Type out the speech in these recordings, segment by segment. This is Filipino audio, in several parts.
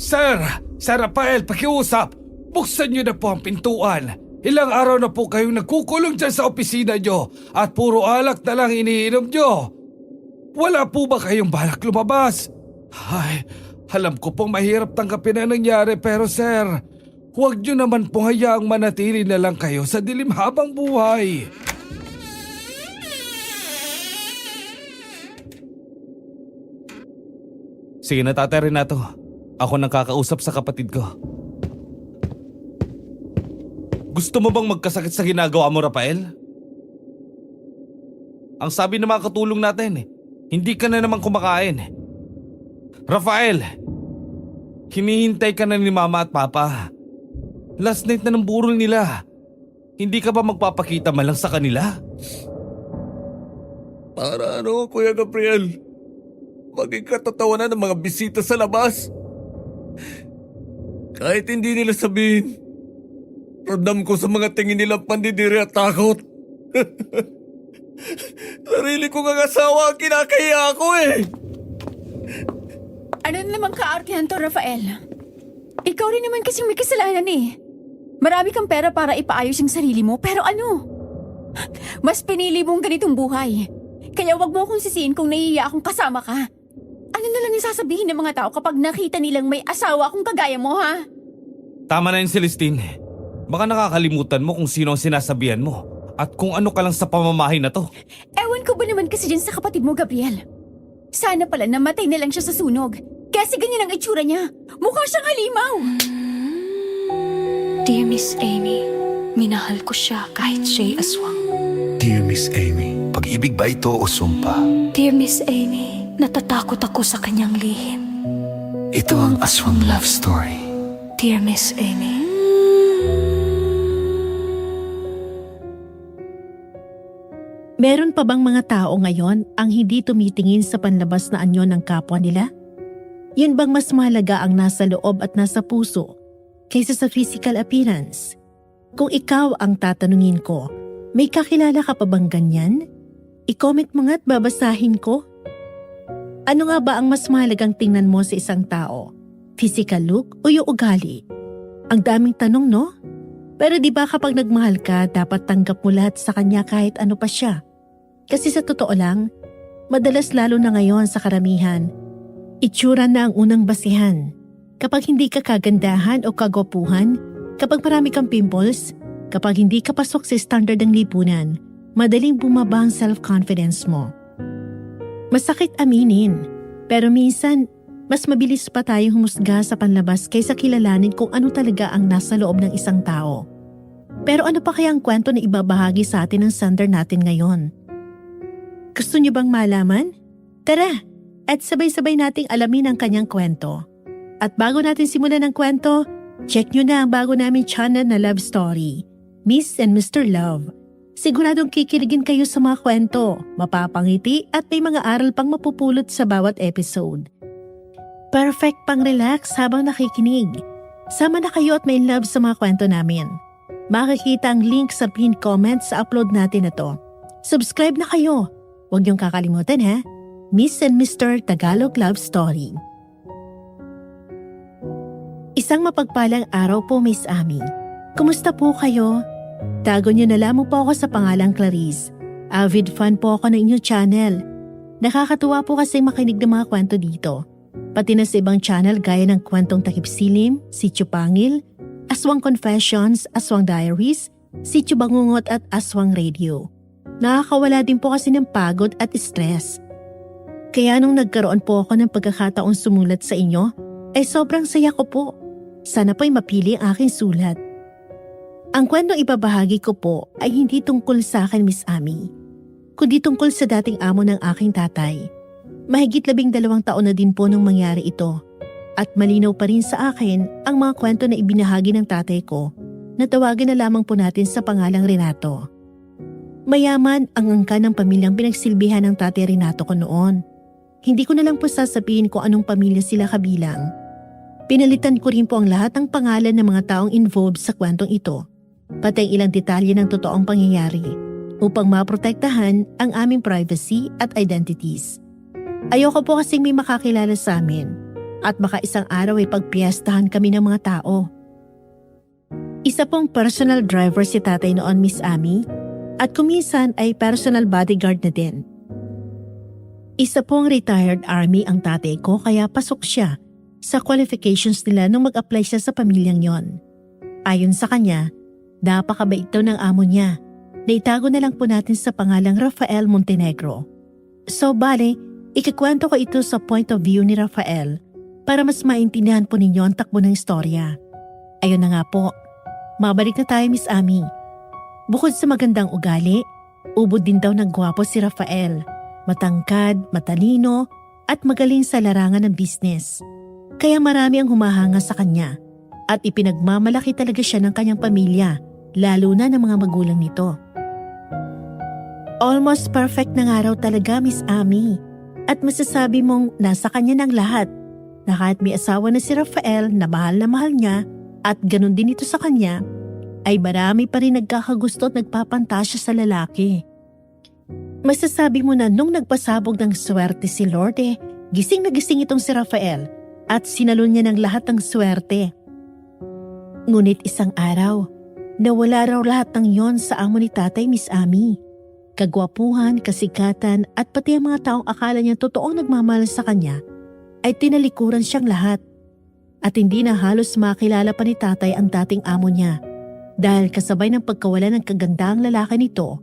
Sir! Sir Rafael, pakiusap! Buksan niyo na po ang pintuan. Ilang araw na po kayong nagkukulong dyan sa opisina niyo at puro alak na lang iniinom niyo. Wala po ba kayong balak lumabas? Ay, alam ko pong mahirap tanggapin ang nangyari pero sir, huwag niyo naman po hayaang manatili na lang kayo sa dilim habang buhay. Sige na, Tatay Renato. Ako nang kakausap sa kapatid ko. Gusto mo bang magkasakit sa ginagawa mo, Rafael? Ang sabi ng mga katulong natin, hindi ka na naman kumakain. Rafael, hinihintay ka na ni Mama at Papa. Last night na ng burol nila. Hindi ka ba magpapakita man lang sa kanila? Para ano, Kuya Gabriel? Maging katatawanan ng mga bisita sa labas. Kahit hindi nila sabihin, ramdam ko sa mga tingin nilang pandidiri at takot. Sarili ko nga asawa ang kinakaya ako eh. Ano na naman kaartihan to, Rafael? Ikaw rin naman kasing may kasalanan eh. Marami kang pera para ipaayos yung sarili mo, pero ano? Mas pinili mong ganitong buhay. Kaya wag mo akong sisihin kung naiiya akong kasama ka. Ano na lang yung sasabihin ng mga tao kapag nakita nilang may asawa akong kagaya mo, ha? Tama na yun, Celestine. Baka nakakalimutan mo kung sino ang sinasabihan mo at kung ano ka lang sa pamamahay na to. Ewan ko ba naman kasi dyan sa kapatid mo, Gabriel? Sana pala namatay na lang siya sa sunog. Kasi ganyan ang itsura niya. Mukha siyang halimaw. Dear Miss Amy, minahal ko siya kahit siya'y aswang. Dear Miss Amy, pag-ibig ba ito o sumpa? Dear Miss Amy, natatakot ako sa kanyang lihim. Ito ang aswang love story. Dear Miss Amy. Meron pa bang mga tao ngayon ang hindi tumitingin sa panlabas na anyo ng kapwa nila? Yun bang mas mahalaga ang nasa loob at nasa puso kaysa sa physical appearance? Kung ikaw ang tatanungin ko, may kakilala ka pa bang ganyan? I-comment mo nga't babasahin ko. Ano nga ba ang mas mahalagang tingnan mo sa isang tao? Physical look o yung ugali? Ang daming tanong, no? Pero di ba kapag nagmahal ka, dapat tanggap mo lahat sa kanya kahit ano pa siya? Kasi sa totoo lang, madalas lalo na ngayon sa karamihan, itsura na ang unang basihan. Kapag hindi ka kagandahan o kagwapuhan, kapag marami kang pimples, kapag hindi ka pasok sa standard ng lipunan, madaling bumaba ang self-confidence mo. Masakit aminin, pero minsan, mas mabilis pa tayong humusga sa panlabas kaysa kilalanin kung ano talaga ang nasa loob ng isang tao. Pero ano pa kaya ang kwento na ibabahagi sa atin ng sender natin ngayon? Gusto niyo bang malaman? Tara, at sabay-sabay nating alamin ang kanyang kwento. At bago natin simulan ang kwento, check nyo na ang bago naming channel na love story, Miss and Mr. Love. Siguradong kikiligin kayo sa mga kwento, mapapangiti at may mga aral pang mapupulot sa bawat episode. Perfect pang relax habang nakikinig. Sama na kayo at may love sa mga kwento namin. Makikita ang link sa pinned comment sa upload natin na to. Subscribe na kayo. Huwag niyong kakalimutan ha. Miss and Mr. Tagalog Love Story. Isang mapagpalang araw po, Miss Amy. Kumusta po kayo? Tago niyo na lamang po ako sa pangalang Clarice. Avid fan po ako ng inyong channel. Nakakatuwa po kasi makinig ng mga kwento dito. Pati na sa ibang channel gaya ng Kwentong Takip Silim, Sitio Pangil, Aswang Confessions, Aswang Diaries, Sitio Bangungot at Aswang Radio. Nakakawala din po kasi ng pagod at stress. Kaya nung nagkaroon po ako ng pagkakataong sumulat sa inyo, ay sobrang saya ko po. Sana po'y mapili ang aking sulat. Ang kwentong ibabahagi ko po ay hindi tungkol sa akin, Miss Amy, kundi tungkol sa dating amo ng aking tatay. Mahigit 12 taon na din po nung mangyari ito. At malinaw pa rin sa akin ang mga kwento na ibinahagi ng tatay ko na tawagin na lamang po natin sa pangalang Renato. Mayaman ang angka ng pamilyang pinagsilbihan ng tatay Renato ko noon. Hindi ko na lang po sasabihin kung anong pamilya sila kabilang. Pinalitan ko rin po ang lahat ng pangalan ng mga taong involved sa kwentong ito, pati ang ilang detalye ng totoong pangyayari upang maprotektahan ang aming privacy at identities. Ayoko po kasing may makakilala sa amin. at baka isang araw ay pagpiestahan kami ng mga tao. Isa pong personal driver si tatay noon, Miss Amy, at kuminsan ay personal bodyguard na din. Isa pong retired army ang tatay ko kaya pasok siya sa qualifications nila nung mag-apply siya sa pamilyang yon. Ayon sa kanya, napakabait daw ng amo niya. Naitago na lang po natin sa pangalang Rafael Montenegro. So bale, ikikwento ko ito sa point of view ni Rafael para mas maintindihan po ninyo ang takbo ng istorya. Ayun na nga po, mabalik na tayo, Miss Amy. Bukod sa magandang ugali, ubod din daw ng gwapo si Rafael. Matangkad, matalino, at magaling sa larangan ng business. Kaya marami ang humahanga sa kanya at ipinagmamalaki talaga siya ng kanyang pamilya, lalo na ng mga magulang nito. Almost perfect na nga raw talaga, Miss Amy. At masasabi mong nasa kanya ng lahat. Na kahit may asawa na si Rafael na mahal niya at ganun din ito sa kanya, ay marami pa rin nagkakagusto at nagpapantasya sa lalaki. Masasabi mo na nung nagpasabog ng swerte si Lord gising na gising itong si Rafael at sinalon niya ng lahat ng swerte. Ngunit isang araw, nawala raw lahat ng yon sa amo ni tatay, Miss Amy. Kagwapuhan, kasikatan at pati ang mga taong akala niya totoong nagmamahal sa kanya ay tinalikuran siyang lahat. At hindi na halos makilala pa ni tatay ang dating amo niya dahil kasabay ng pagkawala ng kagandahang lalaki nito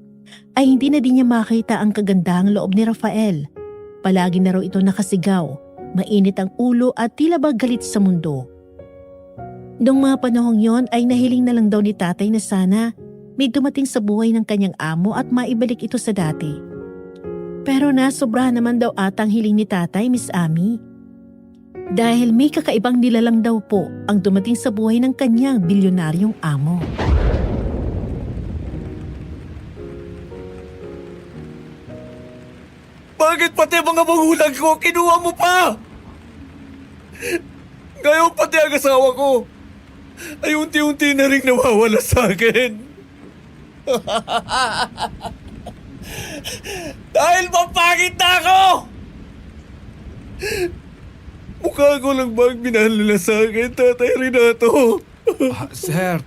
ay hindi na din niya makita ang kagandahang loob ni Rafael. Palagi na raw ito nakasigaw, mainit ang ulo at tila ba galit sa mundo. Noong mga panahong yon ay nahiling na lang daw ni tatay na sana may dumating sa buhay ng kanyang amo at maibalik ito sa dati. Pero nasobrahan naman daw atang hiling ni tatay, Miss Amy. Dahil may kakaibang nilalang daw po ang dumating sa buhay ng kanyang bilyonaryong amo. Bakit pati mga magulang ko kinuha mo pa? Ngayon pati ang asawa ko ay unti-unti na rin nawawala sa akin. Dahil mapangit na ako! Mukha ko lang ba ang minahal nila sa akin, Tatay Renato? Sir,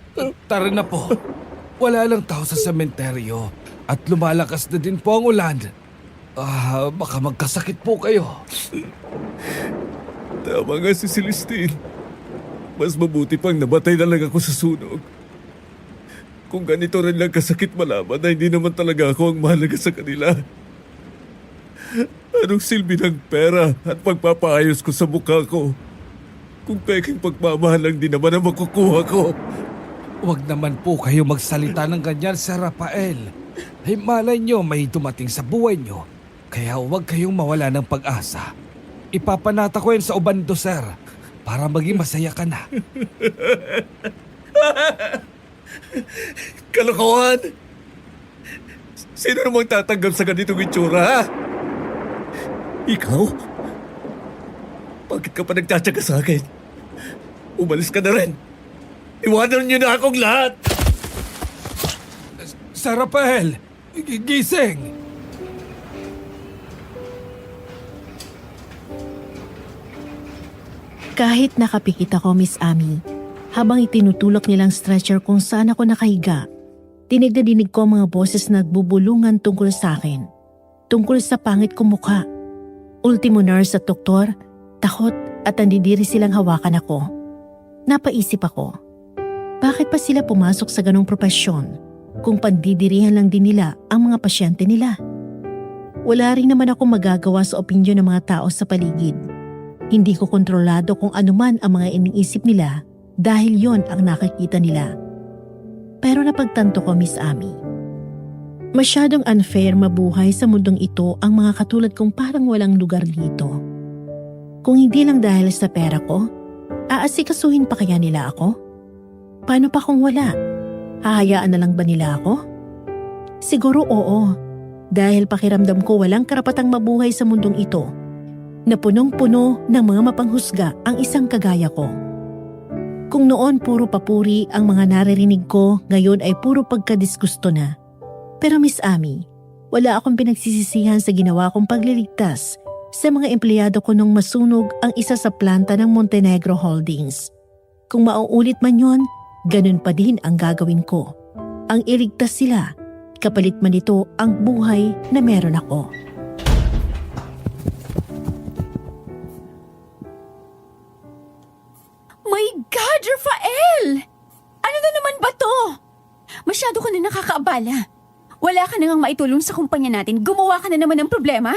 tara na po. Wala lang tao sa sementeryo at lumalakas na din po ang ulan. Baka magkasakit po kayo. Tama nga si Celestine. Mas mabuti pang nabatay na lang ako sa sunog. Kung ganito rin lang kasakit malaman na hindi naman talaga ako ang mahalaga sa kanila. Anong silbi ng pera at pagpapaayos ko sa mukha ko? Kung peking pagmamahal lang din naman ang makukuha ko. Huwag naman po kayo magsalita ng ganyan, Sir Rafael. Ay malay nyo may dumating sa buhay nyo. Kaya huwag kayong mawala ng pag-asa. Ipapanata ko yan sa ubando, sir. Para maging masaya ka na. Kalokohan! Sino namang tatanggap sa ganitong itsura, ha? Ikaw? Bakit ka pa nagtatsaga sa akin? Umalis ka na rin. Iwanan niyo na akong lahat! Sir Rafael, gising! Kahit nakapikit ako, Miss Amy, habang itinutulak nilang stretcher kung saan ako nakahiga, dinig na dinig ko ang mga boses na nagbubulungan tungkol sa akin. Tungkol sa pangit kong mukha. Ultimo nurse at doktor, takot at nandidiri silang hawakan ako. Napaisip ako, bakit pa sila pumasok sa ganong propesyon kung pandidirihan lang din nila ang mga pasyente nila? Wala rin naman ako magagawa sa opinyon ng mga tao sa paligid. Hindi ko kontrolado kung anuman ang mga iniisip nila dahil yon ang nakikita nila. Pero napagtanto ko, Miss Amy, masyadong unfair mabuhay sa mundong ito ang mga katulad kong parang walang lugar dito. Kung hindi lang dahil sa pera ko, aasikasuhin pa kaya nila ako? Paano pa kung wala? Hahayaan na lang ba nila ako? Siguro oo, dahil pakiramdam ko walang karapatang mabuhay sa mundong ito na punong-puno ng mga mapanghusga ang isang kagaya ko. Kung noon puro papuri ang mga naririnig ko, ngayon ay puro pagkadisgusto na. Pero Miss Amy, wala akong pinagsisisihan sa ginawa kong pagliligtas sa mga empleyado ko nung masunog ang isa sa planta ng Montenegro Holdings. Kung mauulit man yon, ganun pa din ang gagawin ko. Ang iligtas sila, kapalit man ito ang buhay na meron ako. My God, Rafael! Ano na naman ba to? Masyado ka na nakakaabala. Wala ka na ngang maitulong sa kumpanya natin. Gumawa ka na naman ng problema.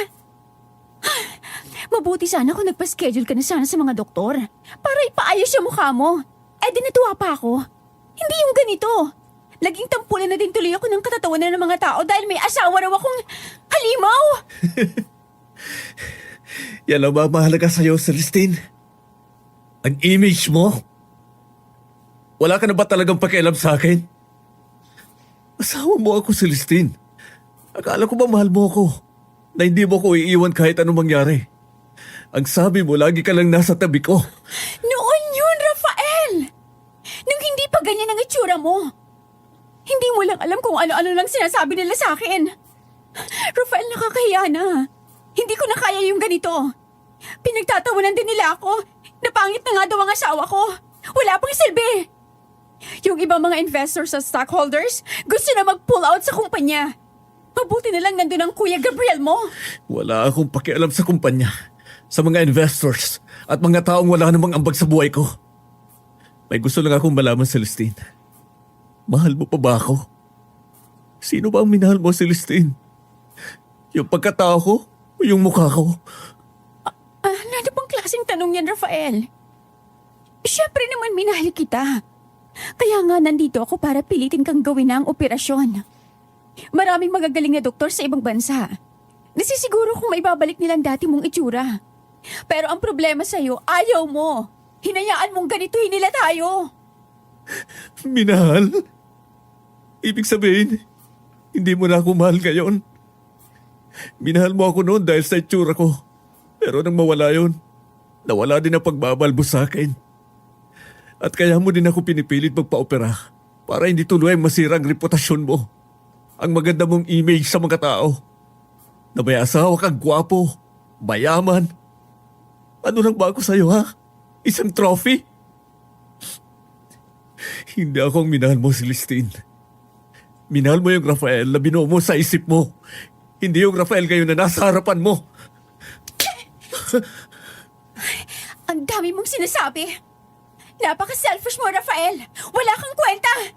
Mabuti sana kung nagpa-schedule ka na sana sa mga doktor para ipaayos yung mukha mo. Eh di natuwa pa ako. Hindi yung ganito. Laging tampulan na din tuloy ako ng katatawanan ng mga tao dahil may asawa raw akong halimaw. Yan ang mahalaga sa'yo, Celestine. Ang image mo. Wala ka na ba talagang pakialam sa akin? Asawa mo ako, Celestine. Akala ko ba mahal mo ako? Na hindi mo ko iiwan kahit anong mangyari. Ang sabi mo, lagi ka lang nasa tabi ko. Noon yun, Rafael! Nung hindi pa ganyan ang itsura mo. Hindi mo lang alam kung ano-ano lang sinasabi nila sa akin. Rafael, nakakahiya na. Hindi ko na kaya yung ganito. Pinagtatawanan din nila ako. Napangit na nga daw ang asawa ko. Wala pang silbi. Yung ibang mga investors at stockholders gusto na mag-pull out sa kumpanya. Mabuti na lang nandun ang Kuya Gabriel mo. Wala akong pakialam sa kumpanya, sa mga investors, at mga taong wala namang ambag sa buhay ko. May gusto lang akong malaman, Celestine. Mahal mo pa ba ako? Sino ba ang minahal mo, Celestine? Yung pagkatao ko o yung mukha ko? Ano bang klaseng tanong yan, Rafael? Siyempre naman minahal kita. Kaya nga nandito ako para pilitin kang gawin na ang operasyon. Maraming magagaling na doktor sa ibang bansa. Nasisiguro kung maibabalik nilang dati mong itsura. Pero ang problema sa'yo, ayaw mo. Hinayaan mong ganituhin nila tayo. Minahal? Ibig sabihin, hindi mo na ako mahal ngayon. Minahal mo ako noon dahil sa itsura ko. Pero nang mawala yun, nawala din ang pagbabalbo sa akin. At kaya mo din ako pinipilit magpa-opera para hindi tuloy masira ang reputasyon mo. Ang maganda mong image sa mga tao. Na may asawa kang gwapo, mayaman. Ano nang bago sa'yo, ha? Isang trophy? Hindi ako ang minahal mo, Celestine. Minahal mo yung Rafael na binuo mo sa isip mo. Hindi yung Rafael ngayon na nasa harapan mo. Ang dami mong sinasabi. Napaka-selfish mo, Rafael. Wala kang kwenta.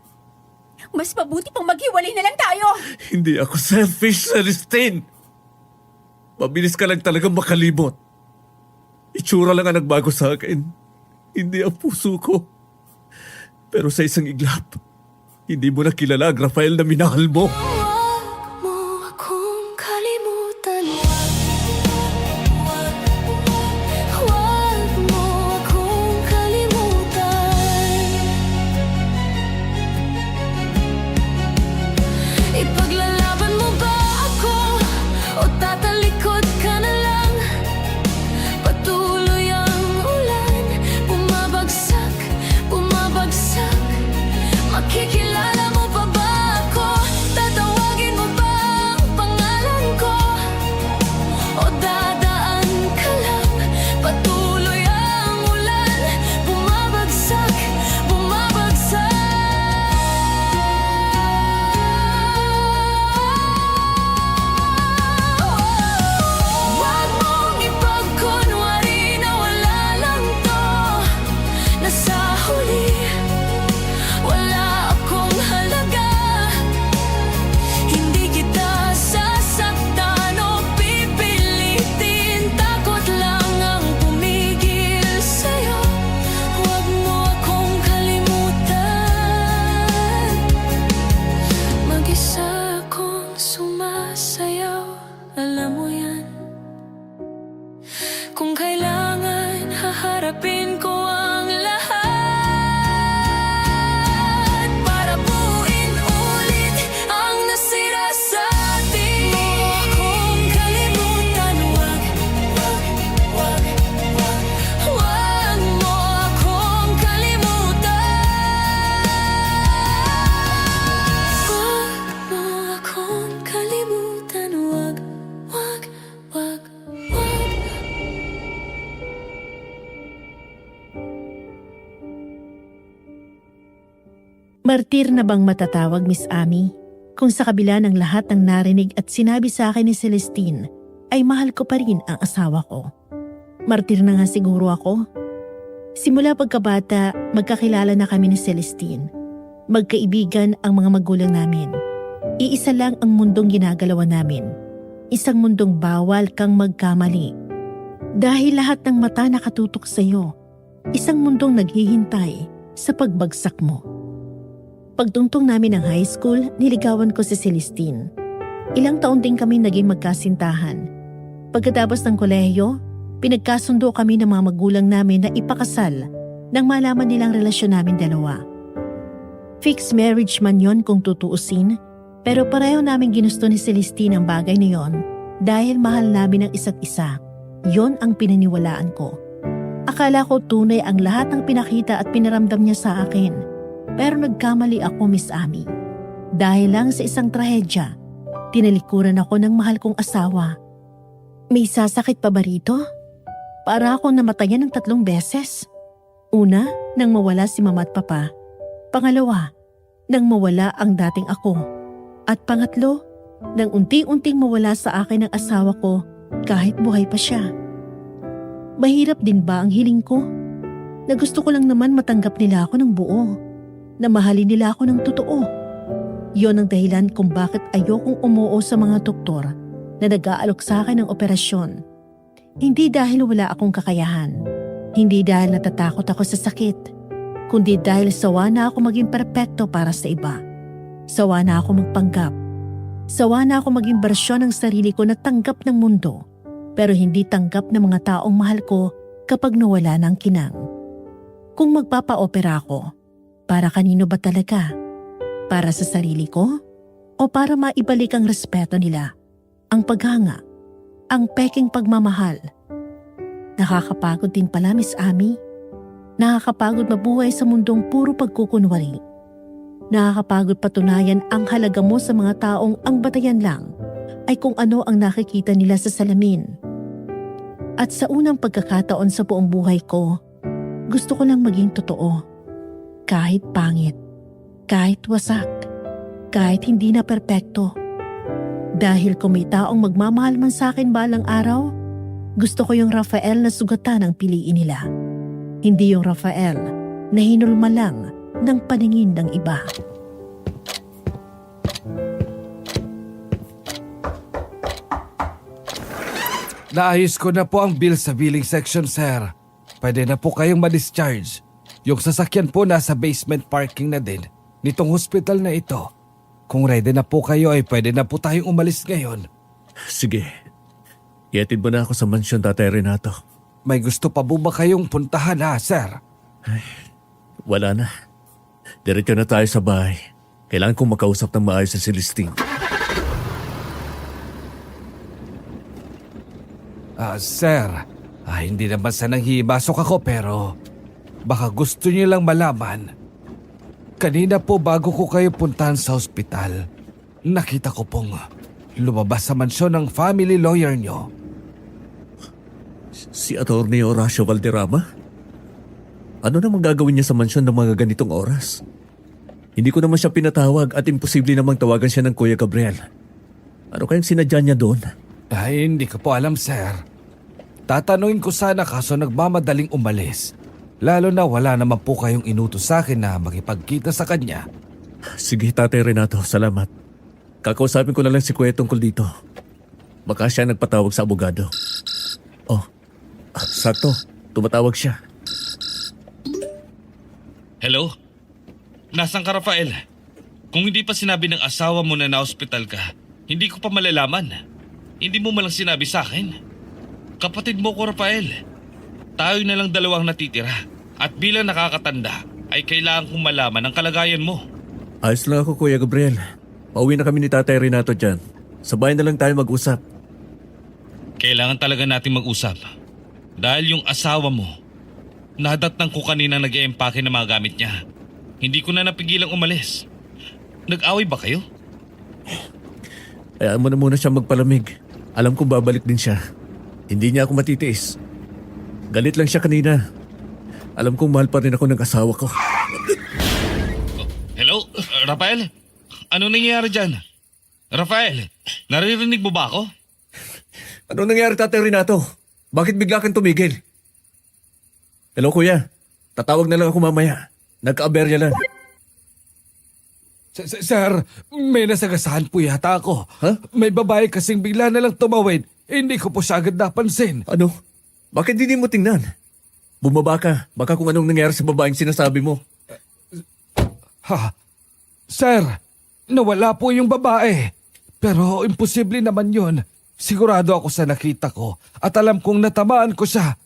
Mas mabuti pang maghiwalay na lang tayo. Hindi ako selfish, Celestine. Mabilis ka lang talagang makalimot. Itsura lang ang nagbago sa akin. Hindi ang puso ko. Pero sa isang iglap, hindi mo na kilala ang Rafael na minahal mo. Huwag mo akong kalimutan. Huwag mo akong kalimutan. Ipaglalaban mo ba ako o tatalikod ka na lang? Patuloy ang ulan, bumabagsak, bumabagsak. Makikilala mo pa ba ako? Tatawagin mo ba ang pangalan ko? O dadaan ka lang? Patuloy ang ulan, bumabagsak, bumabagsak. Huwag mong ipagkunwari na wala lang to. Nasa huli, wala akong halaga. Hindi kita sasaktan o pipilitin. Takot lang ang pumigil sa'yo. Huwag mo akong kalimutan. Mag-isa akong sumasayaw. Alam mo yan. Kung kailangan, haharapin ko ang lahat para buuin ulit ang nasira sa atin. Huwag mo akong kalimutan. Huwag, huwag, huwag, huwag. Huwag mo akong kalimutan. Huwag mo akong kalimutan. Huwag, huwag, huwag, huwag. Martir na bang matatawag, Miss Amy? Kung sa kabila ng lahat ng narinig at sinabi sa akin ni Celestine, ay mahal ko pa rin ang asawa ko. Martir na nga siguro ako. Simula pagkabata, magkakilala na kami ni Celestine. Magkaibigan ang mga magulang namin. Iisa lang ang mundong ginagalawan namin. Isang mundong bawal kang magkamali. Dahil lahat ng mata nakatutok sa iyo, isang mundong naghihintay sa pagbagsak mo. Pagtungtong namin ng high school, niligawan ko si Celestine. Ilang taon din kami naging magkasintahan. Pagkatapos ng kolehiyo, pinagkasundo kami ng mga magulang namin na ipakasal nang malaman nilang relasyon namin dalawa. Fixed marriage man yon kung tutuusin, pero pareho namin ginusto ni Celestine ang bagay na yon dahil mahal namin ang isa't isa. Yon ang pinaniwalaan ko. Akala ko tunay ang lahat ng pinakita at pinaramdam niya sa akin. Pero nagkamali ako, Miss Amy. Dahil lang sa isang trahedya, tinalikuran ako ng mahal kong asawa. May sasakit pa ba rito? Para akong namatayan ng 3 beses. Una, nang mawala si mama at papa. Pangalawa, nang mawala ang dating ako. At pangatlo, nang unti-unting mawala sa akin ang asawa ko kahit buhay pa siya. Mahirap din ba ang hiling ko? Na gusto ko lang naman matanggap nila ako ng buo. Na mahalin nila ako ng totoo. Yon ang dahilan kung bakit ayokong umuo sa mga doktor na nag-aalok sa akin ng operasyon. Hindi dahil wala akong kakayahan. Hindi dahil natatakot ako sa sakit. Kundi dahil sawa na ako maging perpekto para sa iba. Sawa na ako magpanggap. Sawa na ako maging bersyon ng sarili ko na tanggap ng mundo, pero hindi tanggap ng mga taong mahal ko kapag nawala ng kinang. Kung magpapa-opera ako, para kanino ba talaga? Para sa sarili ko? O para maibalik ang respeto nila? Ang paghanga? Ang peking pagmamahal? Nakakapagod din pala, Miss Amy. Nakakapagod mabuhay sa mundong puro pagkukunwari. Nakakapagod patunayan ang halaga mo sa mga taong ang batayan lang ay kung ano ang nakikita nila sa salamin. At sa unang pagkakataon sa buong buhay ko, gusto ko lang maging totoo. Kahit pangit, kahit wasak, kahit hindi na perpekto. Dahil kung may taong magmamahal man sa akin balang araw, gusto ko yung Rafael na sugatan ang piliin nila. Hindi yung Rafael na hinulma lang ng paningin ng iba. Naayos ko na po ang bill sa billing section, sir. Pwede na po kayong ma-discharge. Yung sasakyan po nasa basement parking na din nitong hospital na ito. Kung ready na po kayo ay pwede na po tayong umalis ngayon. Sige. Iatid mo na ako sa mansyon, Tatay Renato. May gusto pa po ba kayong puntahan sir? Wala na. Diretso na tayo sa bahay. Kailangan kong makausap ng maayos sa Celestine. Sir, hindi naman sa nanghimasok ako pero baka gusto niyo lang malaman. Kanina po bago ko kayo puntahan sa ospital, nakita ko pong lumabas sa mansyon ng family lawyer niyo. Si Atty. Horacio Valderrama? Ano namang gagawin niya sa mansyon ng mga ganitong oras? Hindi ko naman siya pinatawag at imposible namang tawagan siya ng Kuya Gabriel. Ano kayang sinadya niya doon? Ay, hindi ko po alam, sir. Tatanungin ko sana kaso nagmamadaling umalis. Lalo na wala naman po kayong inutos sa akin na makipagkita sa kanya. Sige, Tatay Renato, salamat. Kakausapin ko na lang si Kuya tungkol dito. Baka siya nagpatawag sa abogado. Oh, sakto. Tumatawag siya. Hello? Nasaan ka, Rafael? Kung hindi pa sinabi ng asawa mo na na-hospital ka, hindi ko pa malalaman. Hindi mo malang sinabi sa akin. Kapatid mo ko, Rafael. Tayo na lang dalawang natitira. At bilang nakakatanda, ay kailangan kong malaman ang kalagayan mo. Ayos lang ako, Kuya Gabriel. Pauwi na kami ni Tatay Renato dyan. Sa bahay na lang tayo mag-usap. Kailangan talaga natin mag-usap. Dahil yung asawa mo, nadatnang ko kanina nag-e-empake ng mga gamit niya. Hindi ko na napigilang umalis. Nag-away ba kayo? Hayaan mo na muna siya magpalamig. Alam kong babalik din siya. Hindi niya ako matitiis. Galit lang siya kanina. Alam kong mahal pa rin ako ng asawa ko. Hello? Rafael? Anong nangyayari dyan? Rafael, naririnig mo ba ako? Ano nangyari, Tate Renato? Bakit bigla kang tumigil? Hello, kuya. Tatawag na lang ako mamaya. Nagka-aberya lang. Sir, may nasagasahan po yata ako. Ha? May babae kasing bigla na lang tumawid. Hindi ko po siya agad napansin. Ano? Bakit hindi mo tingnan? Bumaba ka. Baka kung anong nangyari sa babaeng sinasabi mo. Ha? Sir, nawala po yung babae. Pero imposible naman yun. Sigurado ako sa nakita ko at alam kong natamaan ko siya.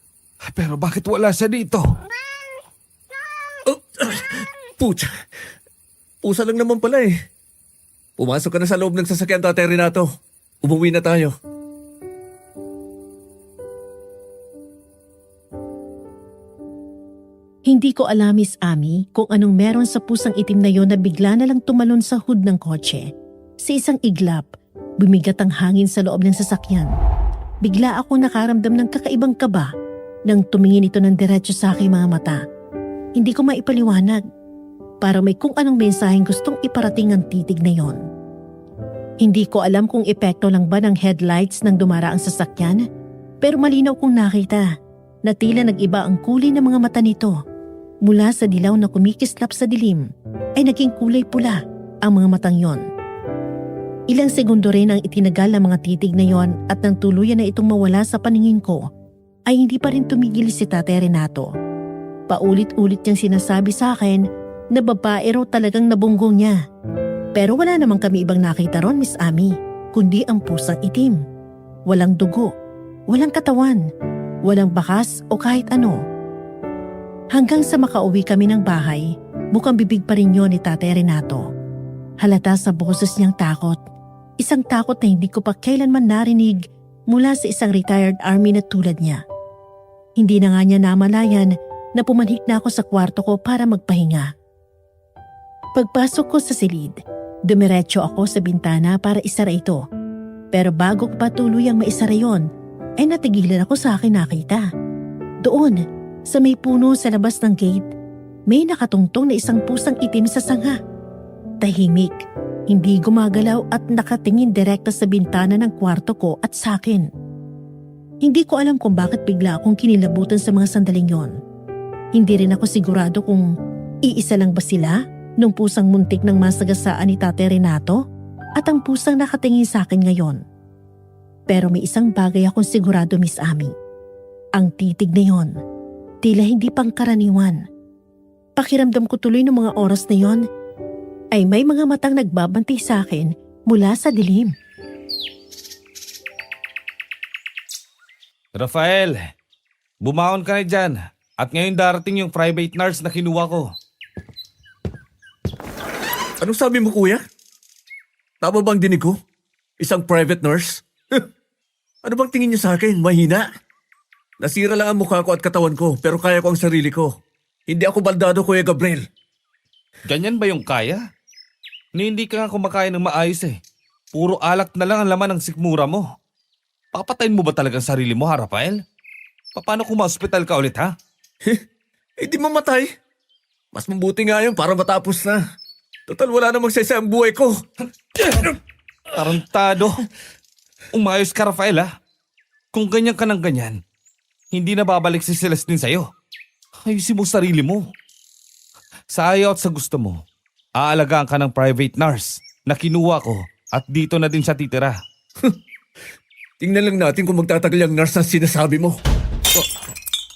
Pero bakit wala siya dito? Oh, pucha. Pusa lang naman pala eh. Pumasok ka na sa loob ng sasakyan, Tate Renato. Umuwi na tayo. Hindi ko alam, Miss Amy, kung anong meron sa pusang itim na yon na bigla na lang tumalon sa hood ng kotse. Sa isang iglap, bumigat ang hangin sa loob ng sasakyan. Bigla ako nakaramdam ng kakaibang kaba nang tumingin ito ng diretso sa aking mga mata. Hindi ko maipaliwanag. Para may kung anong mensaheng gustong iparating ang titig na yon. Hindi ko alam kung epekto lang ba ng headlights nang dumara ang sasakyan, pero malinaw kong nakita na tila nag-iba ang kulay ng mga mata nito. Mula sa dilaw na kumikislap sa dilim, ay naging kulay pula ang mga matang yon. Ilang segundo rin ang itinagal ng mga titig na yon at nang tuluyan na itong mawala sa paningin ko, ay hindi pa rin tumigil si Tate Renato. Paulit-ulit niyang sinasabi sa akin na babae raw talagang nabunggong niya. Pero wala naman kami ibang nakita ron, Miss Amy, kundi ang pusang itim. Walang dugo, walang katawan, walang bakas o kahit ano. Hanggang sa makauwi kami ng bahay, bukang bibig pa rin yun ni Tate Renato. Halata sa boses niyang takot. Isang takot na hindi ko pa kailanman narinig mula sa isang retired army na tulad niya. Hindi na nga niya namalayan na pumanhik na ako sa kwarto ko para magpahinga. Pagpasok ko sa silid, dumiretso ako sa bintana para isara ito. Pero bago ko pa tuluyang maisara yon, ay natigilan ako sa akin nakita. Doon, sa may puno sa labas ng gate, may nakatungtong na isang pusang itim sa sanga. Tahimik, hindi gumagalaw at nakatingin direkta sa bintana ng kwarto ko at sa akin. Hindi ko alam kung bakit bigla akong kinilabutan sa mga sandaling yon. Hindi rin ako sigurado kung iisa lang ba sila nung pusang muntik ng masagasaan ni Tate Renato at ang pusang nakatingin sa akin ngayon. Pero may isang bagay akong sigurado, Miss Amy. Ang titig na yon, tila hindi pangkaraniwan. Pakiramdam ko tuloy ng mga oras na yon ay may mga matang nagbabantay sa akin mula sa dilim. Rafael, bumaon ka na dyan. At ngayon darating yung private nurse na kinuha ko. Anong sabi mo, kuya? Tama bang dinig ko? Isang private nurse? Ano bang tingin niyo sa akin? Mahina? Nasira lang ang mukha ko at katawan ko, pero kaya ko ang sarili ko. Hindi ako baldado, Kuya Gabriel. Ganyan ba yung kaya? Ni hindi ka nga kumakain ng maayos eh. Puro alak na lang ang laman ng sikmura mo. Papatayin mo ba talagang sarili mo, ha, Rafael? Paano kung ma-hospital ka ulit, ha? Di mamatay. Mas mabuti nga yun para matapos na. Total, wala namang sesa ang buhay ko. Tarantado. Umayos ka, Rafael, ha? Kung ganyan ka ng ganyan, hindi na babalik si Celestine sa'yo. Ayusin mo sarili mo. Sa ayaw at sa gusto mo, aalagaan ka ng private nurse na kinuha ko at dito na din siya titira. Tingnan lang natin kung magtatagal yung nurse na sinasabi mo.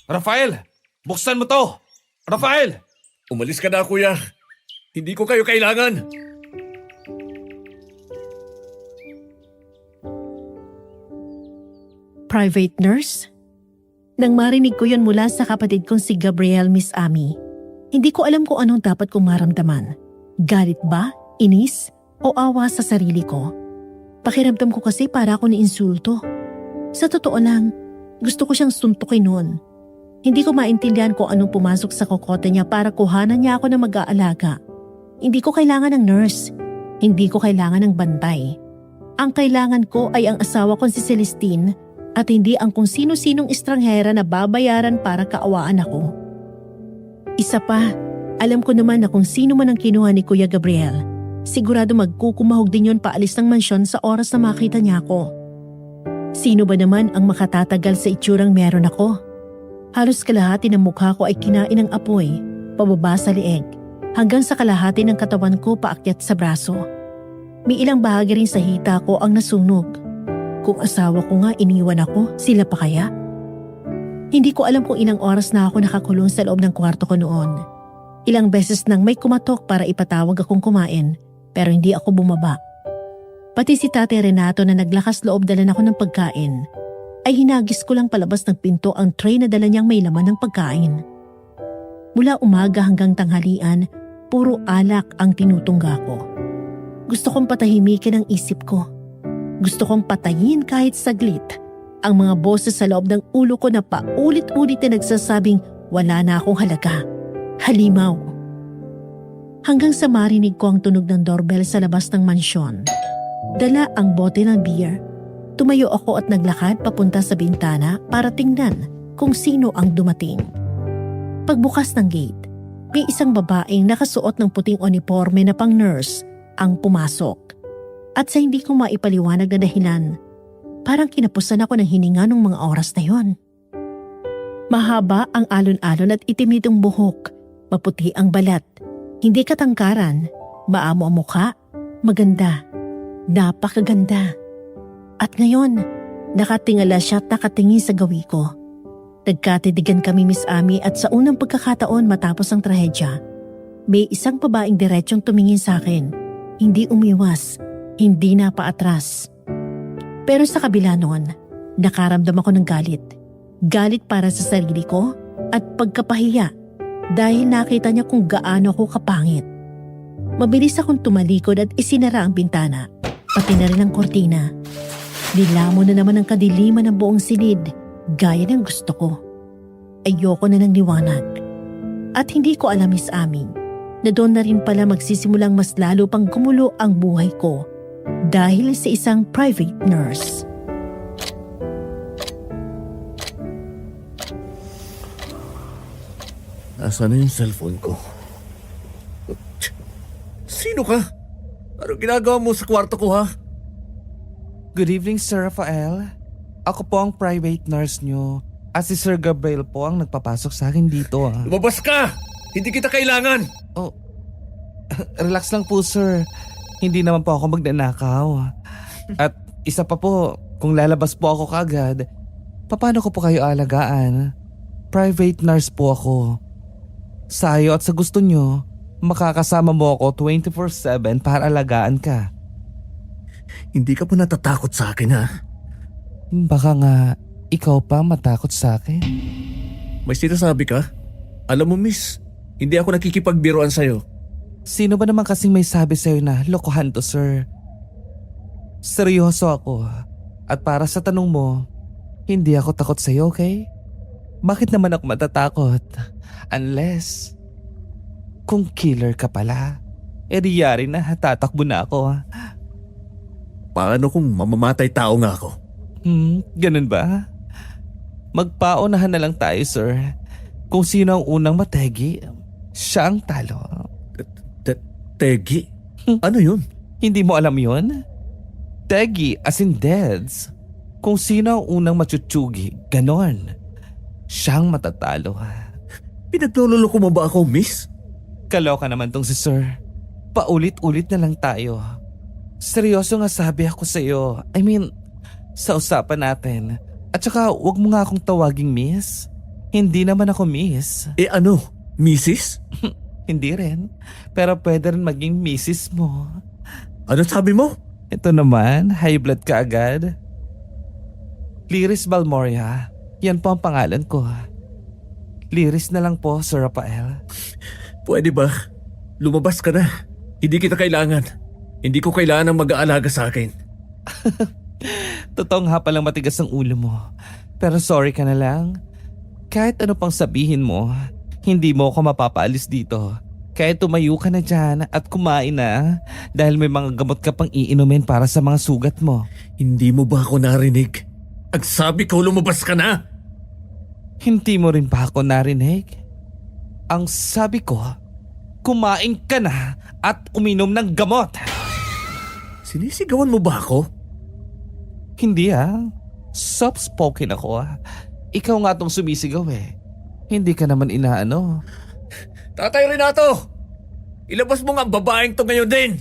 Rafael! Buksan mo to! Rafael! Umalis ka na, kuya. Hindi ko kayo kailangan. Private nurse? Nang marinig ko yun mula sa kapatid kong si Gabriel, Miss Amy, hindi ko alam kung anong dapat kong maramdaman. Galit ba? Inis? O awa sa sarili ko? Pakiramdam ko kasi para ako ni-insulto. Sa totoo lang, gusto ko siyang suntukin noon. Hindi ko maintindihan kung anong pumasok sa kokote niya para kuhanan niya ako ng mag-aalaga. Hindi ko kailangan ng nurse. Hindi ko kailangan ng bantay. Ang kailangan ko ay ang asawa kong si Celestine at hindi ang kung sino-sinong estranghera na babayaran para kaawaan ako. Isa pa, alam ko naman na kung sino man ang kinuha ni Kuya Gabriel sigurado magkukumahog din yon paalis ng mansyon sa oras na makita niya ako. Sino ba naman ang makatatagal sa itsurang meron ako? Halos kalahati ng mukha ko ay kinain ng apoy, pababa sa leeg, hanggang sa kalahati ng katawan ko paakyat sa braso. May ilang bahagi rin sa hita ko ang nasunog. Kung asawa ko nga iniwan ako, sila pa kaya? Hindi ko alam kung ilang oras na ako nakakulong sa loob ng kwarto ko noon. Ilang beses nang may kumatok para ipatawag akong kumain, pero hindi ako bumaba. Pati si Tate Renato na naglakas loob dalan ako ng pagkain, ay hinagis ko lang palabas ng pinto ang tray na dala niyang may laman ng pagkain. Mula umaga hanggang tanghalian, puro alak ang tinutungga ko. Gusto kong patahimikin ang isip ko. Gusto kong patayin kahit saglit ang mga boses sa loob ng ulo ko na paulit-ulit na nagsasabing wala na akong halaga. Halimaw. Hanggang sa marinig ko ang tunog ng doorbell sa labas ng mansyon. Dala ang bote ng beer. Tumayo ako at naglakad papunta sa bintana para tingnan kung sino ang dumating. Pagbukas ng gate, may isang babaeng nakasuot ng puting uniforme na pang nurse ang pumasok. At sa hindi ko maipaliwanag na dahilan, parang kinapusan ako ng hininga ng mga oras na yon. Mahaba ang alon-alon at itim nitong buhok, maputi ang balat, hindi katangkaran, maamo ang mukha, maganda, napakaganda. At ngayon, nakatingala siya at nakatingin sa gawi ko. Nagkatidigan kami Miss Ami at sa unang pagkakataon matapos ang trahedya, may isang babaeng diretsyong tumingin sa akin, hindi umiwas, hindi na paatras. Pero sa kabila noon, nakaramdam ako ng galit. Galit para sa sarili ko at pagkapahiya dahil nakita niya kung gaano ako kapangit. Mabilis akong tumalikod at isinara ang bintana, pati na rin ang kortina. Nilamon na naman ang kadiliman ng buong silid, gaya ng gusto ko. Ayoko na ng liwanag. At hindi ko alam Miss Ami, na doon na rin pala magsisimulang mas lalo pang gumulo ang buhay ko dahil sa isang private nurse. Nasaan na yung cellphone ko? Sino ka? Ano ginagawa mo sa kwarto ko ha? Good evening, Sir Rafael. Ako po ang private nurse nyo. At si Sir Gabriel po ang nagpapasok sa akin dito. Lumabas ka! Hindi kita kailangan! Oh, relax lang po, sir. Hindi naman po ako magnanakaw. At isa pa po, kung lalabas po ako kagad, paano ko po kayo alagaan? Private nurse po ako. Sa iyo at sa gusto nyo, makakasama mo ako 24/7 para alagaan ka. Hindi ka pa natatakot sa akin ha? Baka nga ikaw pa matakot sa akin. May sinasabi ka? Alam mo miss, hindi ako nakikipagbiroan sa'yo. Sino ba naman kasing may sabi sa'yo na lokohan to, sir? Seryoso ako. At para sa tanong mo, hindi ako takot sa'yo, okay? Bakit naman ako matatakot? Unless, kung killer ka pala, yari na tatakbo na ako. Paano kung mamamatay tao nga ako? Ganun ba? Magpaunahan na lang tayo, sir. Kung sino ang unang mategi, siya ang talo. Tegi? Ano yun? Hindi mo alam yun? Tegi as in deads. Kung sino ang unang matutsugi, ganon. Siyang matatalo. Pinagluloko mo ba ako, miss? Kaloka naman tong si sir. Paulit-ulit na lang tayo. Seryoso nga sabi ako sa'yo. I mean, sa usapan natin. At saka wag mo nga akong tawaging miss. Hindi naman ako miss. Ano? Mrs.? Hindi rin. Pero pwede rin maging misis mo. Ano sabi mo? Ito naman, high blood ka agad. Liris Balmoria. Yan po ang pangalan ko. Liris na lang po, Sir Rafael. Pwede ba? Lumabas ka na. Hindi kita kailangan. Hindi ko kailangan ng mag-aalaga sa akin. Totoo nga palang matigas ang ulo mo. Pero sorry ka na lang. Kahit ano pang sabihin mo, hindi mo ako mapapaalis dito. Kahit tumayo ka na dyan at kumain na dahil may mga gamot ka pang iinumin para sa mga sugat mo. Hindi mo ba ako narinig? Ang sabi ko lumabas ka na! Hindi mo rin ba ako narinig? Ang sabi ko, kumain ka na at uminom ng gamot. Sinisigawan mo ba ako? Hindi soft-spoken ako Ikaw nga tong sumisigaw Hindi ka naman inaano. Tatay Renato! Ilabas mo nga ang babaeng to ngayon din!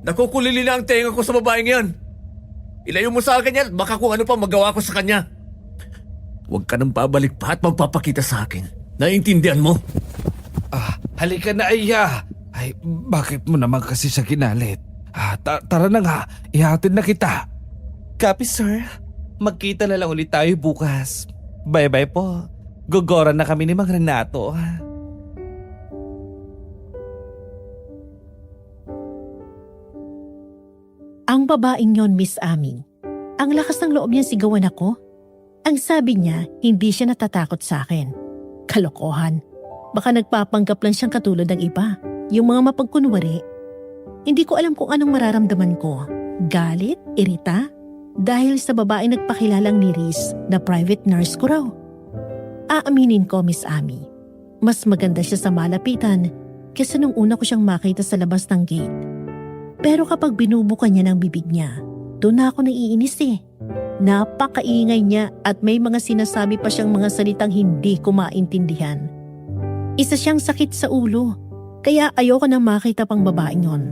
Nakukulili na ang tenga ko sa babaeng yan. Ilayo mo sa akin yan, baka kung ano pa magawa ko sa kanya. Huwag ka nang babalik pa at magpapakita sa akin. Naiintindihan mo? Halika na, Iya. Ay, bakit mo naman kasi siya ginalit? Tara na nga, ihatid na kita. Copy, sir. Magkita na lang ulit tayo bukas. Bye-bye po. Gogoran na kami ni Mang Renato. Ang babaeng yon, Miss Ami. Ang lakas ng loob niya sigawan ako. Ang sabi niya, hindi siya natatakot sa akin. Kalokohan. Baka nagpapanggap lang siyang katulad ng iba. Yung mga mapagkunwari. Hindi ko alam kung anong mararamdaman ko. Galit? Irita? Dahil sa babaeng nagpakilalang ni Riz na private nurse ko raw. Aaminin ko, Miss Ami. Mas maganda siya sa malapitan kaysa nung una ko siyang makita sa labas ng gate. Pero kapag binubukan niya ng bibig niya, doon na ako naiinis Napakaingay niya at may mga sinasabi pa siyang mga salitang hindi ko maintindihan. Isa siyang sakit sa ulo, kaya ayoko nang makita pang babaeng yon.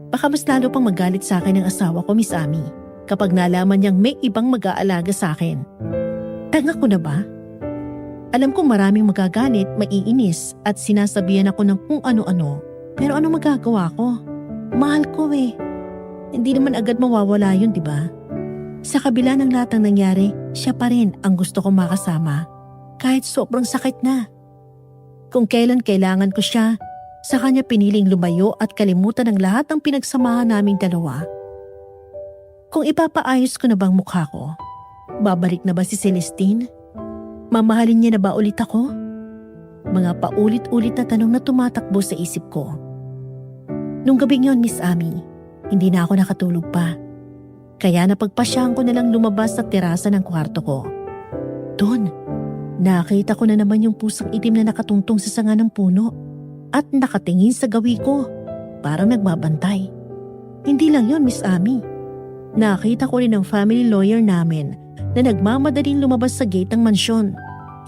Baka mas lalo pang magalit sa akin ang asawa ko, Miss Ami, kapag nalaman niyang may ibang mag-aalaga sa akin. Tanga ko na ba? Alam kong maraming magagalit, maiinis at sinasabihan ako ng kung ano-ano. Pero ano magagawa ko? Mahal ko Hindi naman agad mawawala yun, di ba? Sa kabila ng lahat ng nangyari, siya pa rin ang gusto kong makasama. Kahit sobrang sakit na. Kung kailan kailangan ko siya, sa kanya piniling lumayo at kalimutan ang lahat ng pinagsamahan naming dalawa. Kung ipapaayos ko na bang mukha ko, babalik na ba si Celestine? Mamahalin niya na ba ulit ako? Mga paulit-ulit na tanong na tumatakbo sa isip ko. Nung gabing yon, Miss Ami, hindi na ako nakatulog pa. Kaya napagpasyahan ko na lang lumabas sa terasa ng kwarto ko. Doon, nakita ko na naman yung pusang itim na nakatungtong sa sanga ng puno at nakatingin sa gawi ko, parang nagbabantay. Hindi lang yon, Miss Ami. Nakita ko rin ang family lawyer namin na nagmamadaling lumabas sa gate ng mansyon.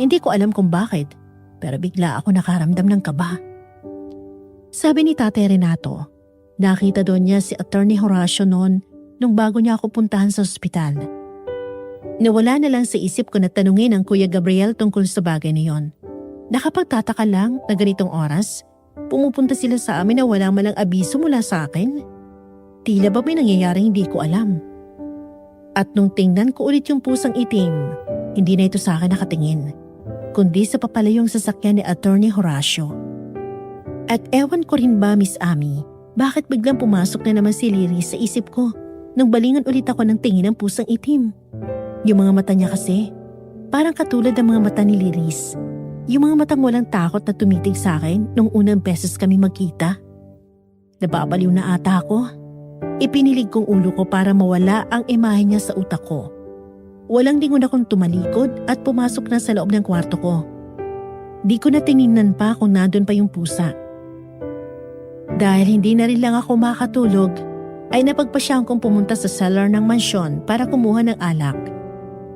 Hindi ko alam kung bakit, pero bigla ako nakaramdam ng kaba. Sabi ni Tatay Renato, nakita doon niya si Attorney Horacio noon nung bago niya ako puntahan sa ospital. Nawala na lang sa isip ko na tanungin ang Kuya Gabriel tungkol sa bagay na yon. Nakapagtataka lang na ganitong oras, pumupunta sila sa amin na wala malang abiso mula sa akin. Tila ba may nangyayaring hindi ko alam. At nung tingnan ko ulit yung pusang itim, hindi na ito sa akin nakatingin, kundi sa papalayong sasakyan ni Attorney Horacio. At ewan ko rin ba, Miss Ami, bakit biglang pumasok na naman si Lily sa isip ko nung balingan ulit ako ng tingin ng pusang itim. Yung mga mata niya kasi, parang katulad ng mga mata ni Liris. Yung mga matang walang takot na tumitig sa akin nung unang beses kami magkita. Nababaliw na ata ako. Ipinilig kong ulo ko para mawala ang imahe niya sa utak ko. Walang lingon akong tumalikod at pumasok na sa loob ng kwarto ko. Di ko na tiningnan pa kung nandun pa yung pusa. Dahil hindi na rin lang ako makatulog, ay napagpasyahan kong pumunta sa cellar ng mansyon para kumuha ng alak.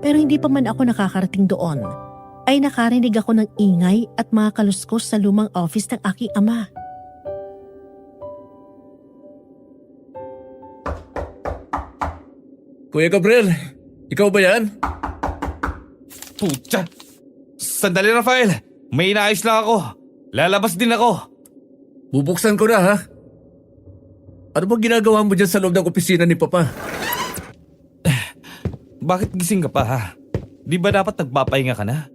Pero hindi pa man ako nakakarating doon, ay nakarinig ako ng ingay at mga kaluskos sa lumang office ng aking ama. Kuya Gabriel, ikaw ba yan? Putya! Sandali, Rafael! May inaayos lang ako. Lalabas din ako. Bubuksan ko na, ha? Ano bang ginagawa mo dyan sa loob ng opisina ni Papa? Bakit gising ka pa, ha? Di ba dapat nagpapahinga ka na?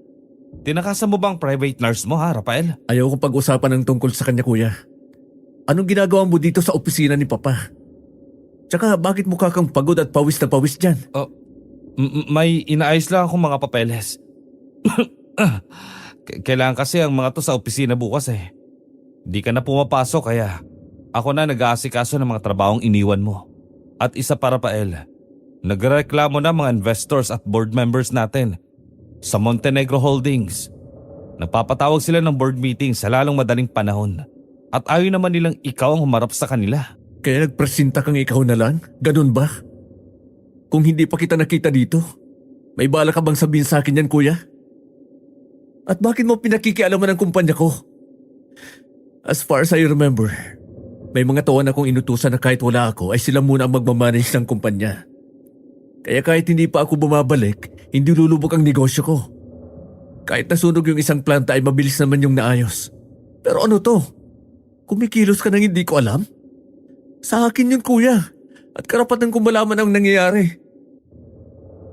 Tinakasan mo bang private nurse mo, ha, Rafael? Ayaw kong pag-usapan ng tungkol sa kanya, kuya. Anong ginagawa mo dito sa opisina ni Papa? Tsaka bakit mukha kang pagod at pawis na pawis dyan? May inaayos lang akong mga papeles. Kailangan kasi ang mga to sa opisina bukas eh. Di ka na pumapasok kaya ako na nag-aasikaso ng mga trabahong iniwan mo. At isa pa, Rafael, nagreklamo na mga investors at board members natin sa Montenegro Holdings. Nagpapatawag sila ng board meeting sa lalong madaling panahon. At ayaw naman nilang ikaw ang humarap sa kanila. Kaya nagpresinta kang ikaw na lang? Ganun ba? Kung hindi pa kita nakita dito, may bala ka bang sabihin sa akin yan, kuya? At bakit mo pinakikialaman ang kumpanya ko? As far as I remember, may mga taon akong inutusan na kahit wala ako ay sila muna ang magmamanage ng kumpanya. Kaya kahit hindi pa ako bumabalik, hindi lulubog ang negosyo ko. Kahit nasunog yung isang planta ay mabilis naman yung naayos. Pero ano to? Kumikilos ka nang hindi ko alam? Sa akin yun, kuya. At karapatan kong malaman ang nangyayari.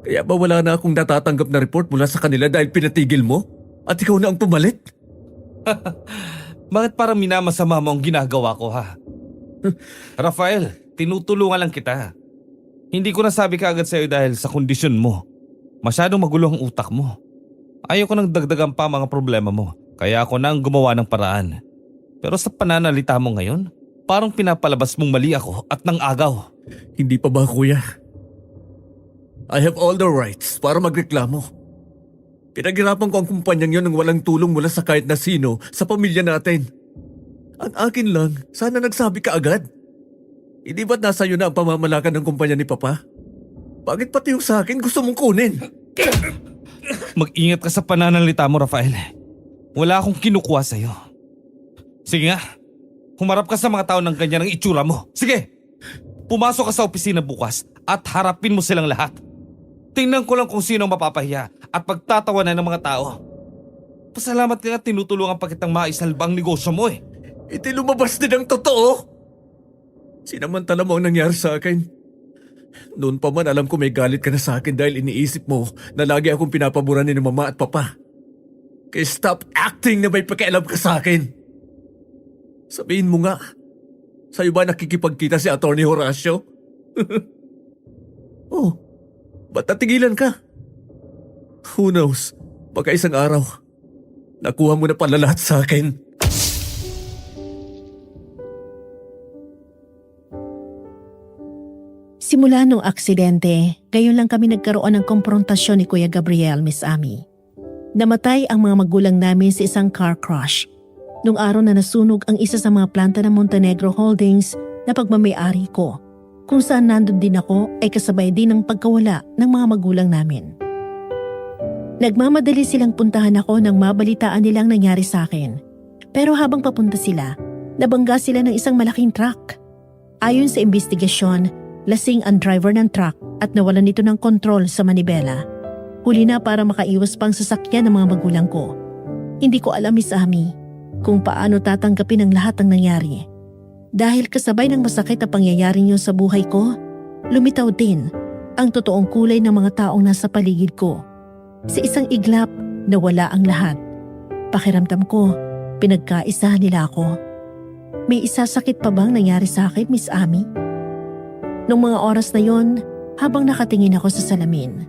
Kaya ba wala na akong natatanggap na report mula sa kanila dahil pinatigil mo? At ikaw na ang pumalit? Bakit parang minamasama mo ang ginagawa ko, ha? Rafael, tinutulungan lang kita. Hindi ko nasabi ka agad sa'yo dahil sa kondisyon mo. Masyadong magulo ang utak mo. Ayaw ko nang dagdagan pa mga problema mo. Kaya ako na ang gumawa ng paraan. Pero sa pananalita mo ngayon, parang pinapalabas mong mali ako at nang agaw. Hindi pa ba, kuya? I have all the rights para magreklamo. Pinaghirapan ko ang kumpanyang yon ng walang tulong mula sa kahit na sino sa pamilya natin. Ang akin lang, sana nagsabi ka agad. Hindi ba't nasa iyo na ang pamamalakan ng kumpanya ni Papa? Bakit pati yung sa akin gusto mong kunin? Mag-ingat ka sa pananalita mo, Rafael. Wala akong kinukuha sa'yo. Sige nga, humarap ka sa mga tao ng ganyan ang itsura mo. Sige, pumasok ka sa opisina bukas at harapin mo silang lahat. Tingnan ko lang kung sino ang mapapahiya at pagtatawanan ng mga tao. Pasalamat ka at tinutulungan pa kitang maisalba ang negosyo mo eh. Iti lumabas din ang totoo. Sinamantala mo ang nangyari sa akin. Noon pa man alam ko may galit ka na sa akin dahil iniisip mo na lagi akong pinapaboran ni Mama at Papa. Kaya stop acting na may pakialam ka sa akin. Sabihin mo nga, sa'yo ba nakikipagkita si Atty. Horacio? Oh, ba't natigilan ka? Who knows, baka isang araw, nakuha mo na pala lahat sa akin. Simula nung aksidente, gayon lang kami nagkaroon ng komprontasyon ni Kuya Gabriel, Miss Ami. Namatay ang mga magulang namin sa isang car crash. Nung araw na nasunog ang isa sa mga planta ng Montenegro Holdings na pagmamayari ko, kung saan nandun din ako ay kasabay din ng pagkawala ng mga magulang namin. Nagmamadali silang puntahan ako nang mabalitaan nilang nangyari sa akin. Pero habang papunta sila, nabangga sila ng isang malaking truck. Ayon sa investigasyon, lasing ang driver ng truck at nawalan nito ng kontrol sa manibela. Huli na para makaiwas pang sasakyan ng mga magulang ko. Hindi ko alam, Miss Ami, kung paano tatanggapin ang lahat ng nangyari. Dahil kasabay ng masakit na pangyayaring yun sa buhay ko, lumitaw din ang totoong kulay ng mga taong nasa paligid ko. Sa isang iglap, nawala ang lahat. Pakiramdam ko, pinagkaisa nila ako. May isasakit pa bang nangyari sa akin, Miss Ami? Nung mga oras na yon, habang nakatingin ako sa salamin,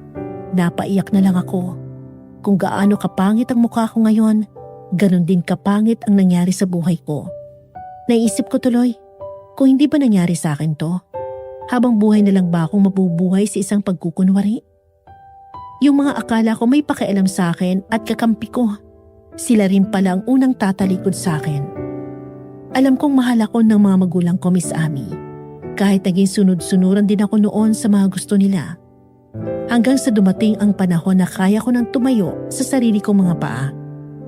napaiyak na lang ako. Kung gaano kapangit ang mukha ko ngayon, ganun din kapangit ang nangyari sa buhay ko. Naisip ko tuloy, kung hindi ba nangyari sa akin to, habang buhay na lang ba akong mabubuhay sa isang pagkukunwari? Yung mga akala ko may pakialam sa akin at kakampi ko, sila rin pala ang unang tatalikod sa akin. Alam kong mahal ako ng mga magulang ko, Miss Ami. Kahit naging sunod-sunuran din ako noon sa mga gusto nila. Hanggang sa dumating ang panahon na kaya ko nang tumayo sa sarili kong mga paa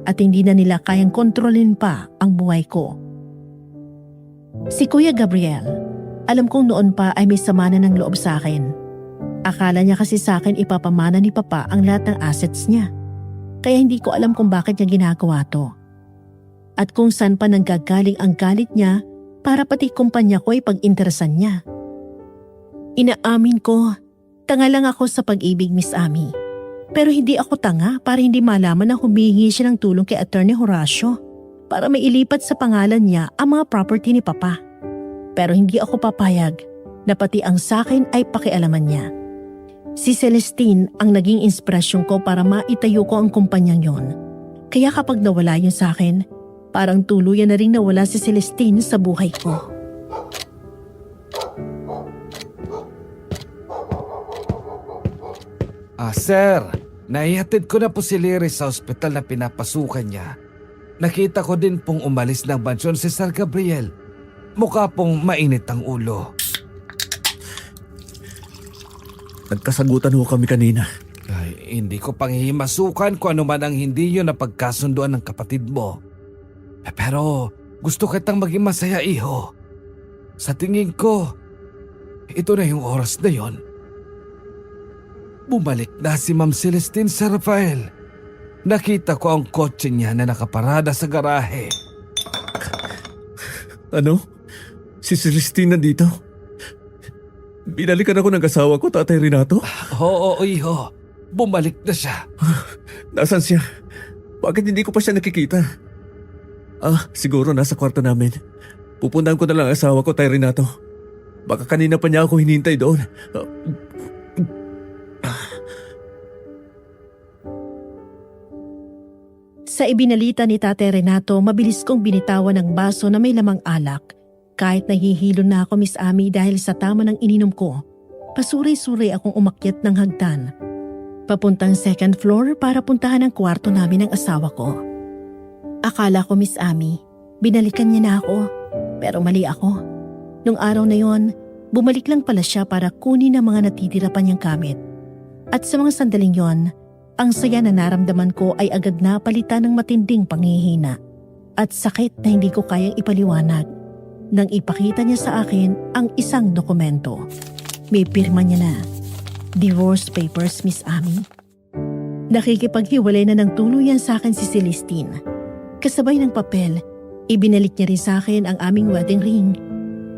at hindi na nila kayang kontrolin pa ang buhay ko. Si Kuya Gabriel, alam kong noon pa ay may sama na ng loob sa akin. Akala niya kasi sa akin ipapamana ni Papa ang lahat ng assets niya. Kaya hindi ko alam kung bakit niya ginagawa to. At kung saan pa nanggagaling ang galit niya para pati kumpanya ko ay pag-interesan niya. Inaamin ko, tanga lang ako sa pag-ibig, Miss Ami. Pero hindi ako tanga para hindi malaman na humihingi siya ng tulong kay Atty. Horacio para mailipat sa pangalan niya ang mga property ni Papa. Pero hindi ako papayag na pati ang sakin ay pakialaman niya. Si Celestine ang naging inspirasyon ko para maitayo ko ang kumpanyang yon. Kaya kapag nawala yun sa akin, parang tuluyan na rin nawala si Celestine sa buhay ko. Sir, naihatid ko na po si Lyris sa ospital na pinapasukan niya. Nakita ko din pong umalis ng mansyon si Sir Gabriel. Mukha pong mainit ang ulo. Nagkasagutan ho kami kanina. Ay, hindi ko panghihimasukan kung ano man ang hindi nyo napagkasunduan ng kapatid mo. Pero gusto kitang maging masaya, iho. Sa tingin ko, ito na yung oras na yon. Bumalik na si Ma'am Celestine, Sir Rafael. Nakita ko ang kotse niya na nakaparada sa garahe. Ano? Si Celestine nandito? Binalikan ako ng asawa ko, Tatay Renato? Oo, iho. Bumalik na siya. Nasaan siya? Bakit hindi ko pa siya nakikita? Siguro nasa kwarto namin. Pupuntahan ko na lang ang asawa ko, Tay Renato. Baka kanina pa niya ako hinintay doon. Sa ibinalita ni Tate Renato, mabilis kong binitawan ang baso na may lamang alak. Kahit nahihilo na ako, Miss Ami, dahil sa tama ng ininom ko, pasuri-suri akong umakyat ng hagdan. Papuntang second floor para puntahan ang kwarto namin ng asawa ko. Akala ko, Miss Ami, binalikan niya na ako, pero mali ako. Nung araw na yon, bumalik lang pala siya para kunin ang mga natitira pa niyang gamit. At sa mga sandaling yon, ang saya na naramdaman ko ay agad na palitan ng matinding panghihina at sakit na hindi ko kayang ipaliwanag nang ipakita niya sa akin ang isang dokumento. May pirma niya na. Divorce papers, Miss Ami. Nakikipaghiwalay na ng tuluyan sa akin si Celestine. Kasabay ng papel, ibinalik niya rin sa akin ang aming wedding ring.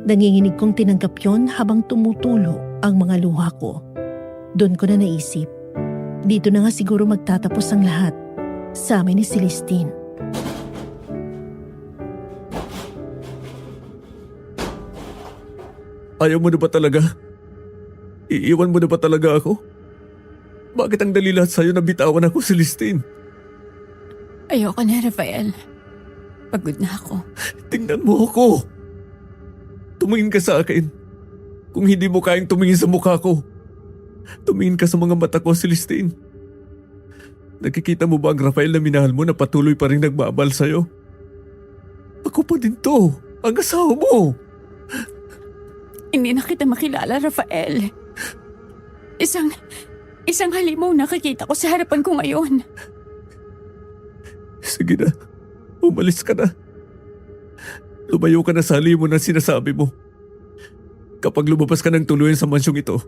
Nanginginig kong tinanggap yon habang tumutulo ang mga luha ko. Doon ko na naisip, dito na nga siguro magtatapos ang lahat sa amin ni Celestine. Ayaw mo na ba talaga? Iiwan mo na ba talaga ako? Bakit ang dali lahat sa'yo na bitawan ako, Celestine? Ayoko na, Rafael. Pagod na ako. Tingnan mo ako. Tumingin ka sa akin. Kung hindi mo kayang tumingin sa mukha ko, tumingin ka sa mga mata ko, Celestine. Nakikita mo ba ang Rafael na minahal mo na patuloy pa rin nagmamahal sa'yo? Ako pa din to, ang asawa mo. Hindi na kita makilala, Rafael. Isang halimaw nakikita ko sa harapan ko ngayon. Sige na, umalis ka na. Lumayo ka na sa halimaw na sinasabi mo. Kapag lumabas ka ng tuluyan sa mansyong ito,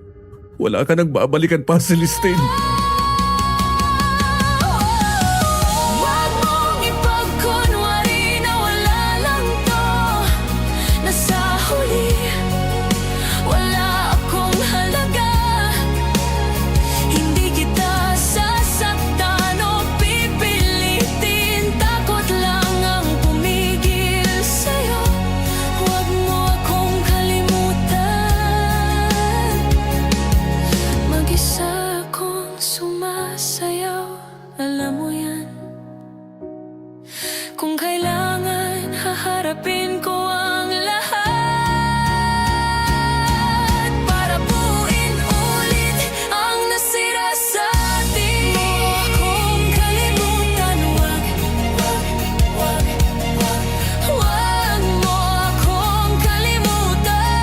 wala ka nang babalikan pa, Celestine. Huwag mong ipagkunwari na wala lang to. Nasa huli, wala akong halaga. Hindi kita sasaktan o pipilitin. Takot lang ang pumigil sa'yo. Huwag mo akong kalimutan. Mag-isa akong sumasayaw, alam mo yan. Kung kailangan, haharapin ko ang lahat para buuin ulit ang nasira sa atin. Huwag mo akong kalimutan, wag mo akong kalimutan.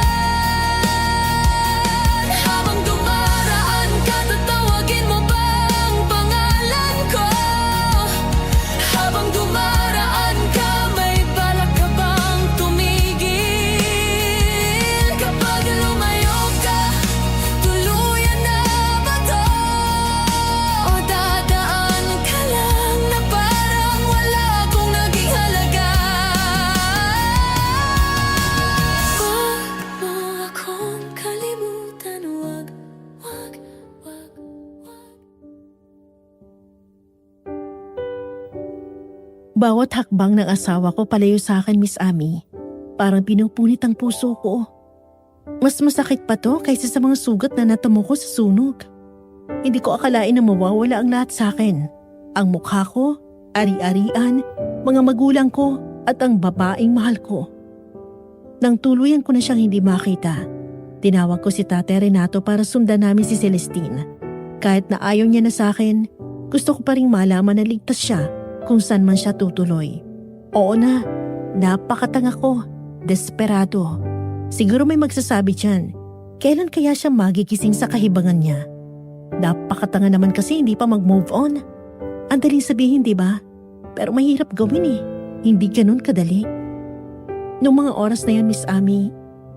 Habang dumaraan ka, tatawagin mo ba ang pangalan ko? Habang dumaraan ka, may balak ka bang tumigil? Kapag lumayo ka, tuluyan na ba to? O dadaan ka lang na parang wala akong naging halaga? Huwag mo akong kalimutan, wag. Bawat hakbang ng asawa ko palayo sa akin, Miss Ami, parang pinupunit ang puso ko. Mas masakit pa to kaysa sa mga sugat na natamo ko sa sunog. Hindi ko akalain na mawawala ang lahat sa akin. Ang mukha ko, ari-arian, mga magulang ko, at ang babaeng mahal ko. Nang tuluyan ko na siyang hindi makita, tinawag ko si Tate Renato para sundan namin si Celestine. Kahit na ayaw niya na sa akin, gusto ko pa ring malaman na ligtas siya kung saan man siya tutuloy. Oo na, napakatanga ko. Desperado. Siguro may magsasabi dyan, kailan kaya siya magigising sa kahibangan niya? Napakatanga naman kasi hindi pa mag-move on. Ang daling sabihin, di ba? Pero mahirap gawin eh. Hindi ganun kadali. Noong mga oras na yun, Miss Ami,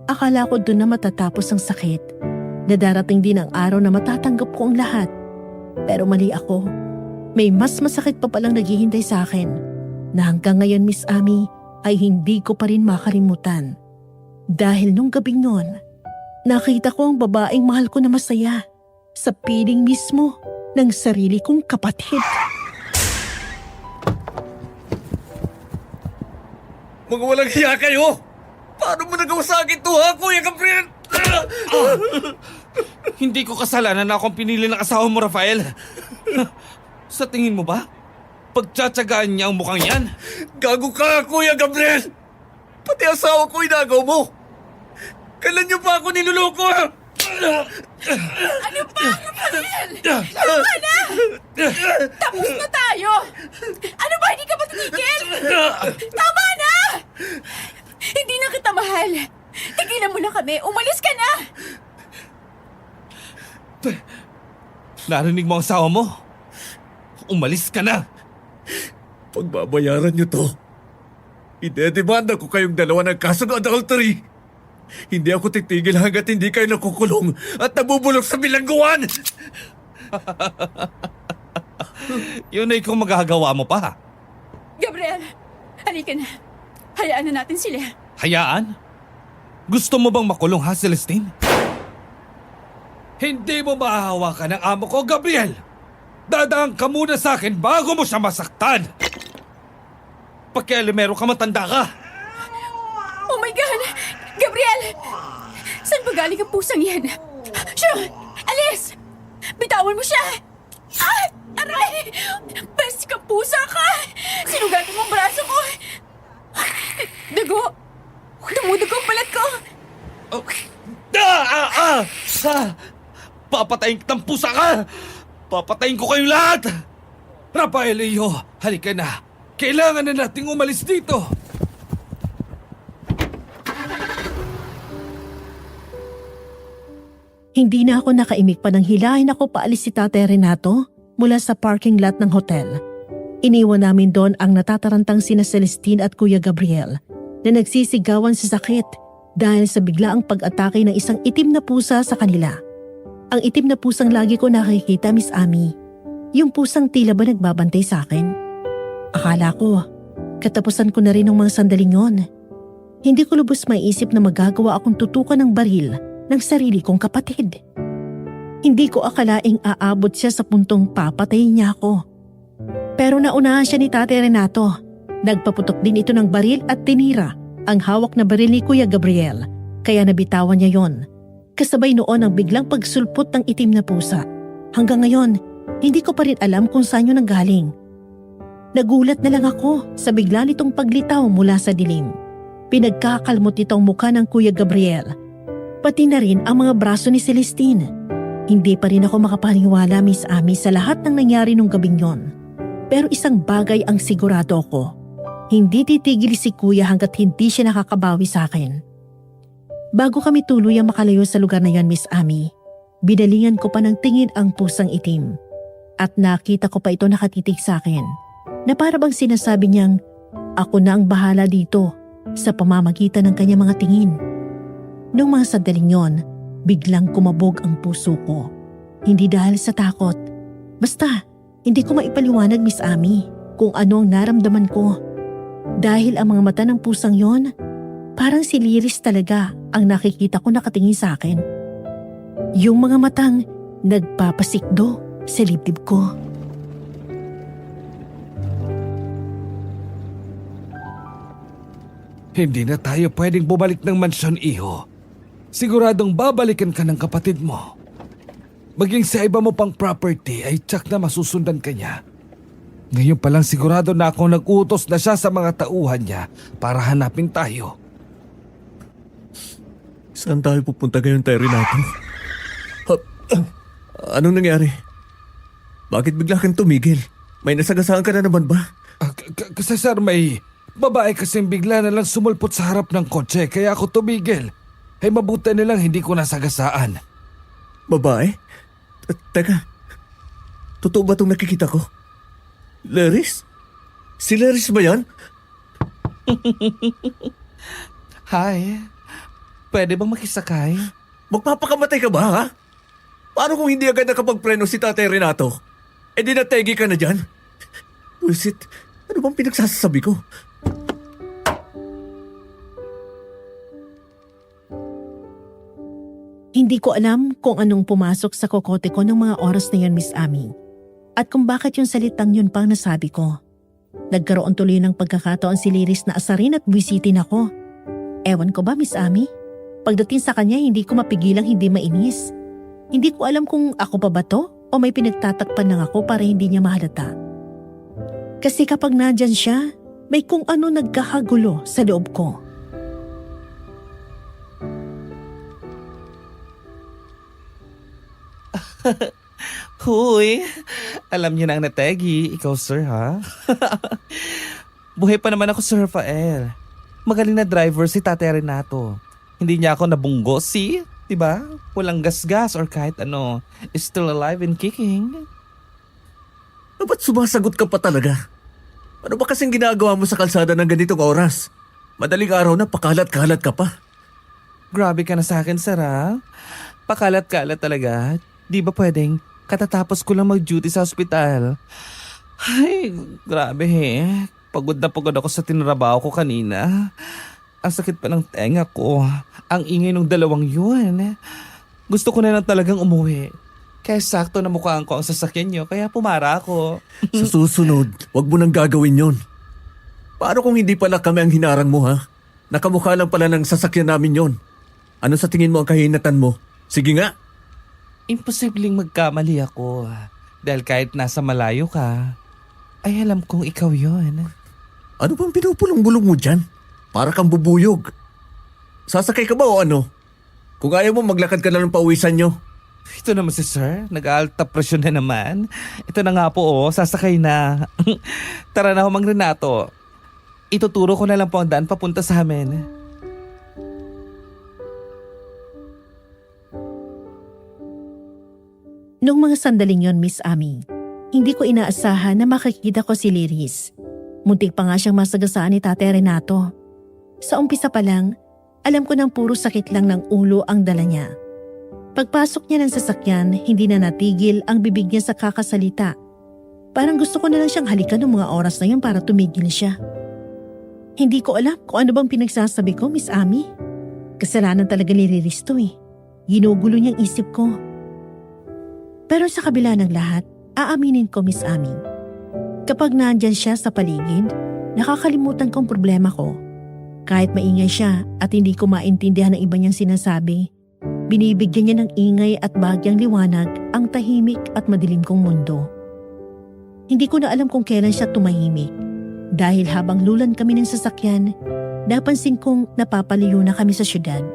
akala ko doon na matatapos ang sakit. Na darating din ang araw na matatanggap ko ang lahat. Pero mali ako. May mas masakit pa palang naghihintay sa akin. Na hanggang ngayon, Miss Ami, ay hindi ko pa rin makalimutan. Dahil nung gabing noon, nakita ko ang babaeng mahal ko na masaya sa piling mismo ng sarili kong kapatid. Mga walang hiya kayo! Paano mo nagawa sa akin to, ha, Kuya Gabriel? Hindi ko kasalanan na akong pinili ng asawa mo, Rafael. Sa tingin mo ba? Pagtsatsagaan niya ang mukhang yan? Gago ka, Kuya Gabriel! Pati asawa ko inagaw mo! Kailan niyo pa ako niluloko? Ano ba, Rafael? Tama na! Tapos na tayo! Ano ba, hindi ka ba tumigil? Tama na! Hindi na kita mahal. Tigilan mo na kami. Umalis ka na! Narinig mo ang asawa mo? Umalis ka na! Pagbabayaran niyo to. Idedemanda ko kayong dalawa ng kasong adultery. Hindi ako titigil hanggat hindi kayo nakukulong at nabubulok sa bilangguan! Yun ay kung magagawa mo pa. Gabriel, halika na. Hayaan na natin sila. Hayaan? Gusto mo bang makulong ha, Celestine? Hindi mo mahahawakan ang amo ko, Gabriel! Dadaan ka muna sa akin bago mo siya masaktan! Pakialamero ka, matanda ka! Oh my God! Gabriel! Saan ba galing ang pusang yan? Siya! Alis! Bitawan mo siya! Ah! Aray! Pwes ka pusa ka! Sinugatan mo ang braso ko! Dugo! Dumudugo ang balat ko! Papatayin kitang pusa ka! Papatayin ko kayong lahat! Rafael Iyo, halika na. Kailangan na nating umalis dito. Hindi na ako nakaimik pa nang hilahin ako paalis si Tate Renato mula sa parking lot ng hotel. Iniwan namin doon ang natatarantang sina Celestine at Kuya Gabriel na nagsisigawan sa sakit dahil sa biglaang pag-atake ng isang itim na pusa sa kanila. Ang itim na pusang lagi ko nakikita, Miss Ami. Yung pusang tila ba nagbabantay sa akin? Akala ko, katapusan ko na rin ng mga sandaling yon. Hindi ko lubos maiisip na magagawa akong tutukan ng baril ng sarili kong kapatid. Hindi ko akalaing aabot siya sa puntong papatayin niya ako. Pero naunahan siya ni Tate Renato. Nagpaputok din ito ng baril at tinira ang hawak na baril ni Kuya Gabriel, kaya nabitawan niya yon. Kasabay noon ang biglang pagsulpot ng itim na pusa. Hanggang ngayon, hindi ko pa rin alam kung saan yun nanggaling. Nagulat na lang ako sa bigla nitong paglitaw mula sa dilim. Pinagkakalmot nito ang mukha ng Kuya Gabriel. Pati na rin ang mga braso ni Celestine. Hindi pa rin ako makapaniwala, Miss Ami, sa lahat ng nangyari nung gabing yon. Pero isang bagay ang sigurado ko. Hindi titigil si Kuya hanggat hindi siya nakakabawi sa akin. Bago kami tuluyang makalayo sa lugar na yon, Miss Ami, binalingan ko pa ng tingin ang pusang itim. At nakita ko pa ito nakatitig sa akin, na para bang sinasabi niyang, ako na ang bahala dito sa pamamagitan ng kanyang mga tingin. Noong mga sandaling yon, biglang kumabog ang puso ko. Hindi dahil sa takot. Basta, hindi ko maipaliwanag, Miss Ami, kung ano ang naramdaman ko. Dahil ang mga mata ng pusang yon, parang si Liris talaga ang nakikita ko nakatingin sa akin. Yung mga matang nagpapasikdo sa libdib ko. Hindi na tayo pwedeng bumalik ng mansyon, Iho. Siguradong babalikan ka ng kapatid mo. Maging sa iba mo pang property ay tsak na masusundan ka niya. Ngayon pa lang sigurado na akong nag-utos na siya sa mga tauhan niya para hanapin tayo. Saan tayo pupunta ngayon, Tate Renato? Anong nangyari? Bakit bigla kang tumigil? May nasagasaan ka na naman ba? Kasi sir, may Babae kasing bigla na lang sumulpot sa harap ng kotse kaya ako tumigil. Mabuti na lang hindi ko nasagasaan. Babae? Teka, totoo ba itong nakikita ko? Laris? Si Laris ba yan? Hi, pwede bang makisakay? Magpapakamatay ka ba, ha? Paano kung hindi agad nakapagpreno si Tatay Renato? Di nategi ka na dyan? Buisit, ano bang pinagsasabi ko? Hindi ko alam kung anong pumasok sa kokote ko ng mga oras na yun, Miss Amy. At kung bakit yung salitang yun pang nasabi ko. Nagkaroon tuloy ng pagkakataon si Liris na asarin at buwisitin ako. Ewan ko ba, Miss Amy? Pagdating sa kanya, hindi ko mapigilang hindi mainis. Hindi ko alam kung ako pa ba to o may pinagtatakpan lang ako para hindi niya mahalata. Kasi kapag nandyan siya, may kung ano nagkakagulo sa loob ko. Huy, alam niyo na ang nategi. Ikaw, sir, ha? Buhay pa naman ako, Sir Rafael. Magaling na driver si Tatay Renato. Hindi niya ako nabunggo, see? Diba? Walang gasgas or kahit ano. Is still alive and kicking. Ba't sumasagot ka pa talaga? Ano ba kasing ginagawa mo sa kalsada ng ganitong oras? Madaling araw na pakalat-kalat ka pa. Grabe ka na sa akin, sir, ha? Pakalat-kalat talaga. Di ba pwedeng katatapos ko lang mag-duty sa ospital? Ay, grabe eh. Pagod na pagod ako sa tinrabaho ko kanina. Ang sakit pa ng tenga ko. Ang ingay ng dalawang yun. Gusto ko na lang talagang umuwi. Kaya sakto na mukhaan ko ang sasakyan nyo, kaya pumara ako. Sa susunod, wag mo nang gagawin yon. Paano kung hindi pala kami ang hinarang mo, ha? Nakamukha lang pala ng sasakyan namin yon. Ano sa tingin mo ang kahinatan mo? Sige nga. Imposibleng magkamali ako. Dahil kahit nasa malayo ka, ay alam kong ikaw yon. Ano bang pinupulong-bulong mo dyan? Para kang bubuyog. Sasakay ka ba o ano? Kung ayaw mo, maglakad ka na ng pauwisan nyo. Ito naman si sir, nag-alta presyon na naman. Ito na nga po sasakay na. Tara na ho, Mang Renato. Ituturo ko na lang po ang daan papunta sa amin. Noong mga sandaling yon, Miss Amy, hindi ko inaasahan na makikita ko si Liris. Muntik pa nga siyang masagasaan ni Tatay Renato. Sa umpisa pa lang, alam ko nang puro sakit lang ng ulo ang dala niya. Pagpasok niya ng sasakyan, hindi na natigil ang bibig niya sa kakasalita. Parang gusto ko na lang siyang halikan ng mga oras na yun para tumigil siya. Hindi ko alam kung ano bang pinagsasabi ko, Miss Amy. Kasalanan talaga ni Liris to eh. Ginugulo niyang isip ko. Pero sa kabila ng lahat, aaminin ko, Miss Amy. Kapag nandyan siya sa paligid, nakakalimutan kong problema ko. Kahit maingay siya at hindi ko maintindihan ang iba niyang sinasabi, binibigyan niya ng ingay at bahagyang liwanag ang tahimik at madilim kong mundo. Hindi ko na alam kung kailan siya tumahimik. Dahil habang lulan kami ng sasakyan, napansin kong napapaliyo na kami sa syudad.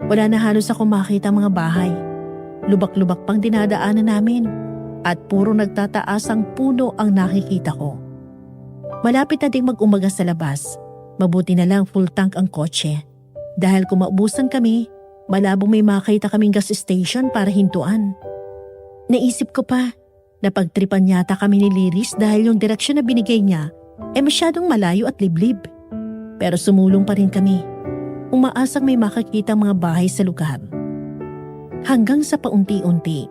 Wala na halos ako makita mga bahay. Lubak-lubak pang dinadaanan namin at puro nagtataasang puno ang nakikita ko. Malapit na ding mag-umaga sa labas. Mabuti na lang full tank ang kotse. Dahil kung maubusan kami, malabong may makita kaming gas station para hintuan. Naisip ko pa na pagtripan yata kami ni Liris dahil yung direksyon na binigay niya ay masyadong malayo at liblib. Pero sumulong pa rin kami. Umaasang may makikita mga bahay sa lugar. Hanggang sa paunti-unti,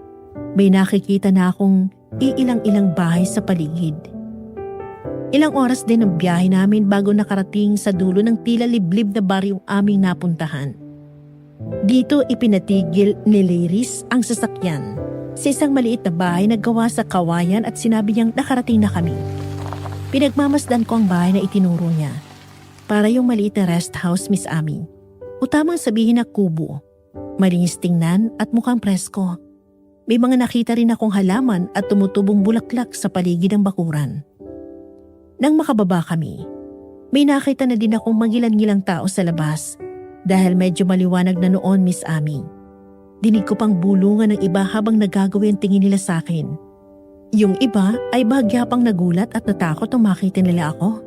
may nakikita na akong iilang-ilang bahay sa paligid. Ilang oras din ang biyahe namin bago nakarating sa dulo ng tila liblib na baryong aming napuntahan. Dito ipinatigil ni Liris ang sasakyan sa isang maliit na bahay na gawa sa kawayan at sinabi niyang nakarating na kami. Pinagmamasdan ko ang bahay na itinuro niya. Para yung maliit na rest house, Miss Amy. O tamang sabihin na kubo. Malinis tingnan at mukhang presko. May mga nakita rin akong halaman at tumutubong bulaklak sa paligid ng bakuran. Nang makababa kami, may nakita na din akong magilan-gilang tao sa labas dahil medyo maliwanag na noon, Miss Amy. Dinig ko pang bulungan ng iba habang nagagawa ang tingin nila sa akin. Yung iba ay bahagya pang nagulat at natakot nang makita nila ako.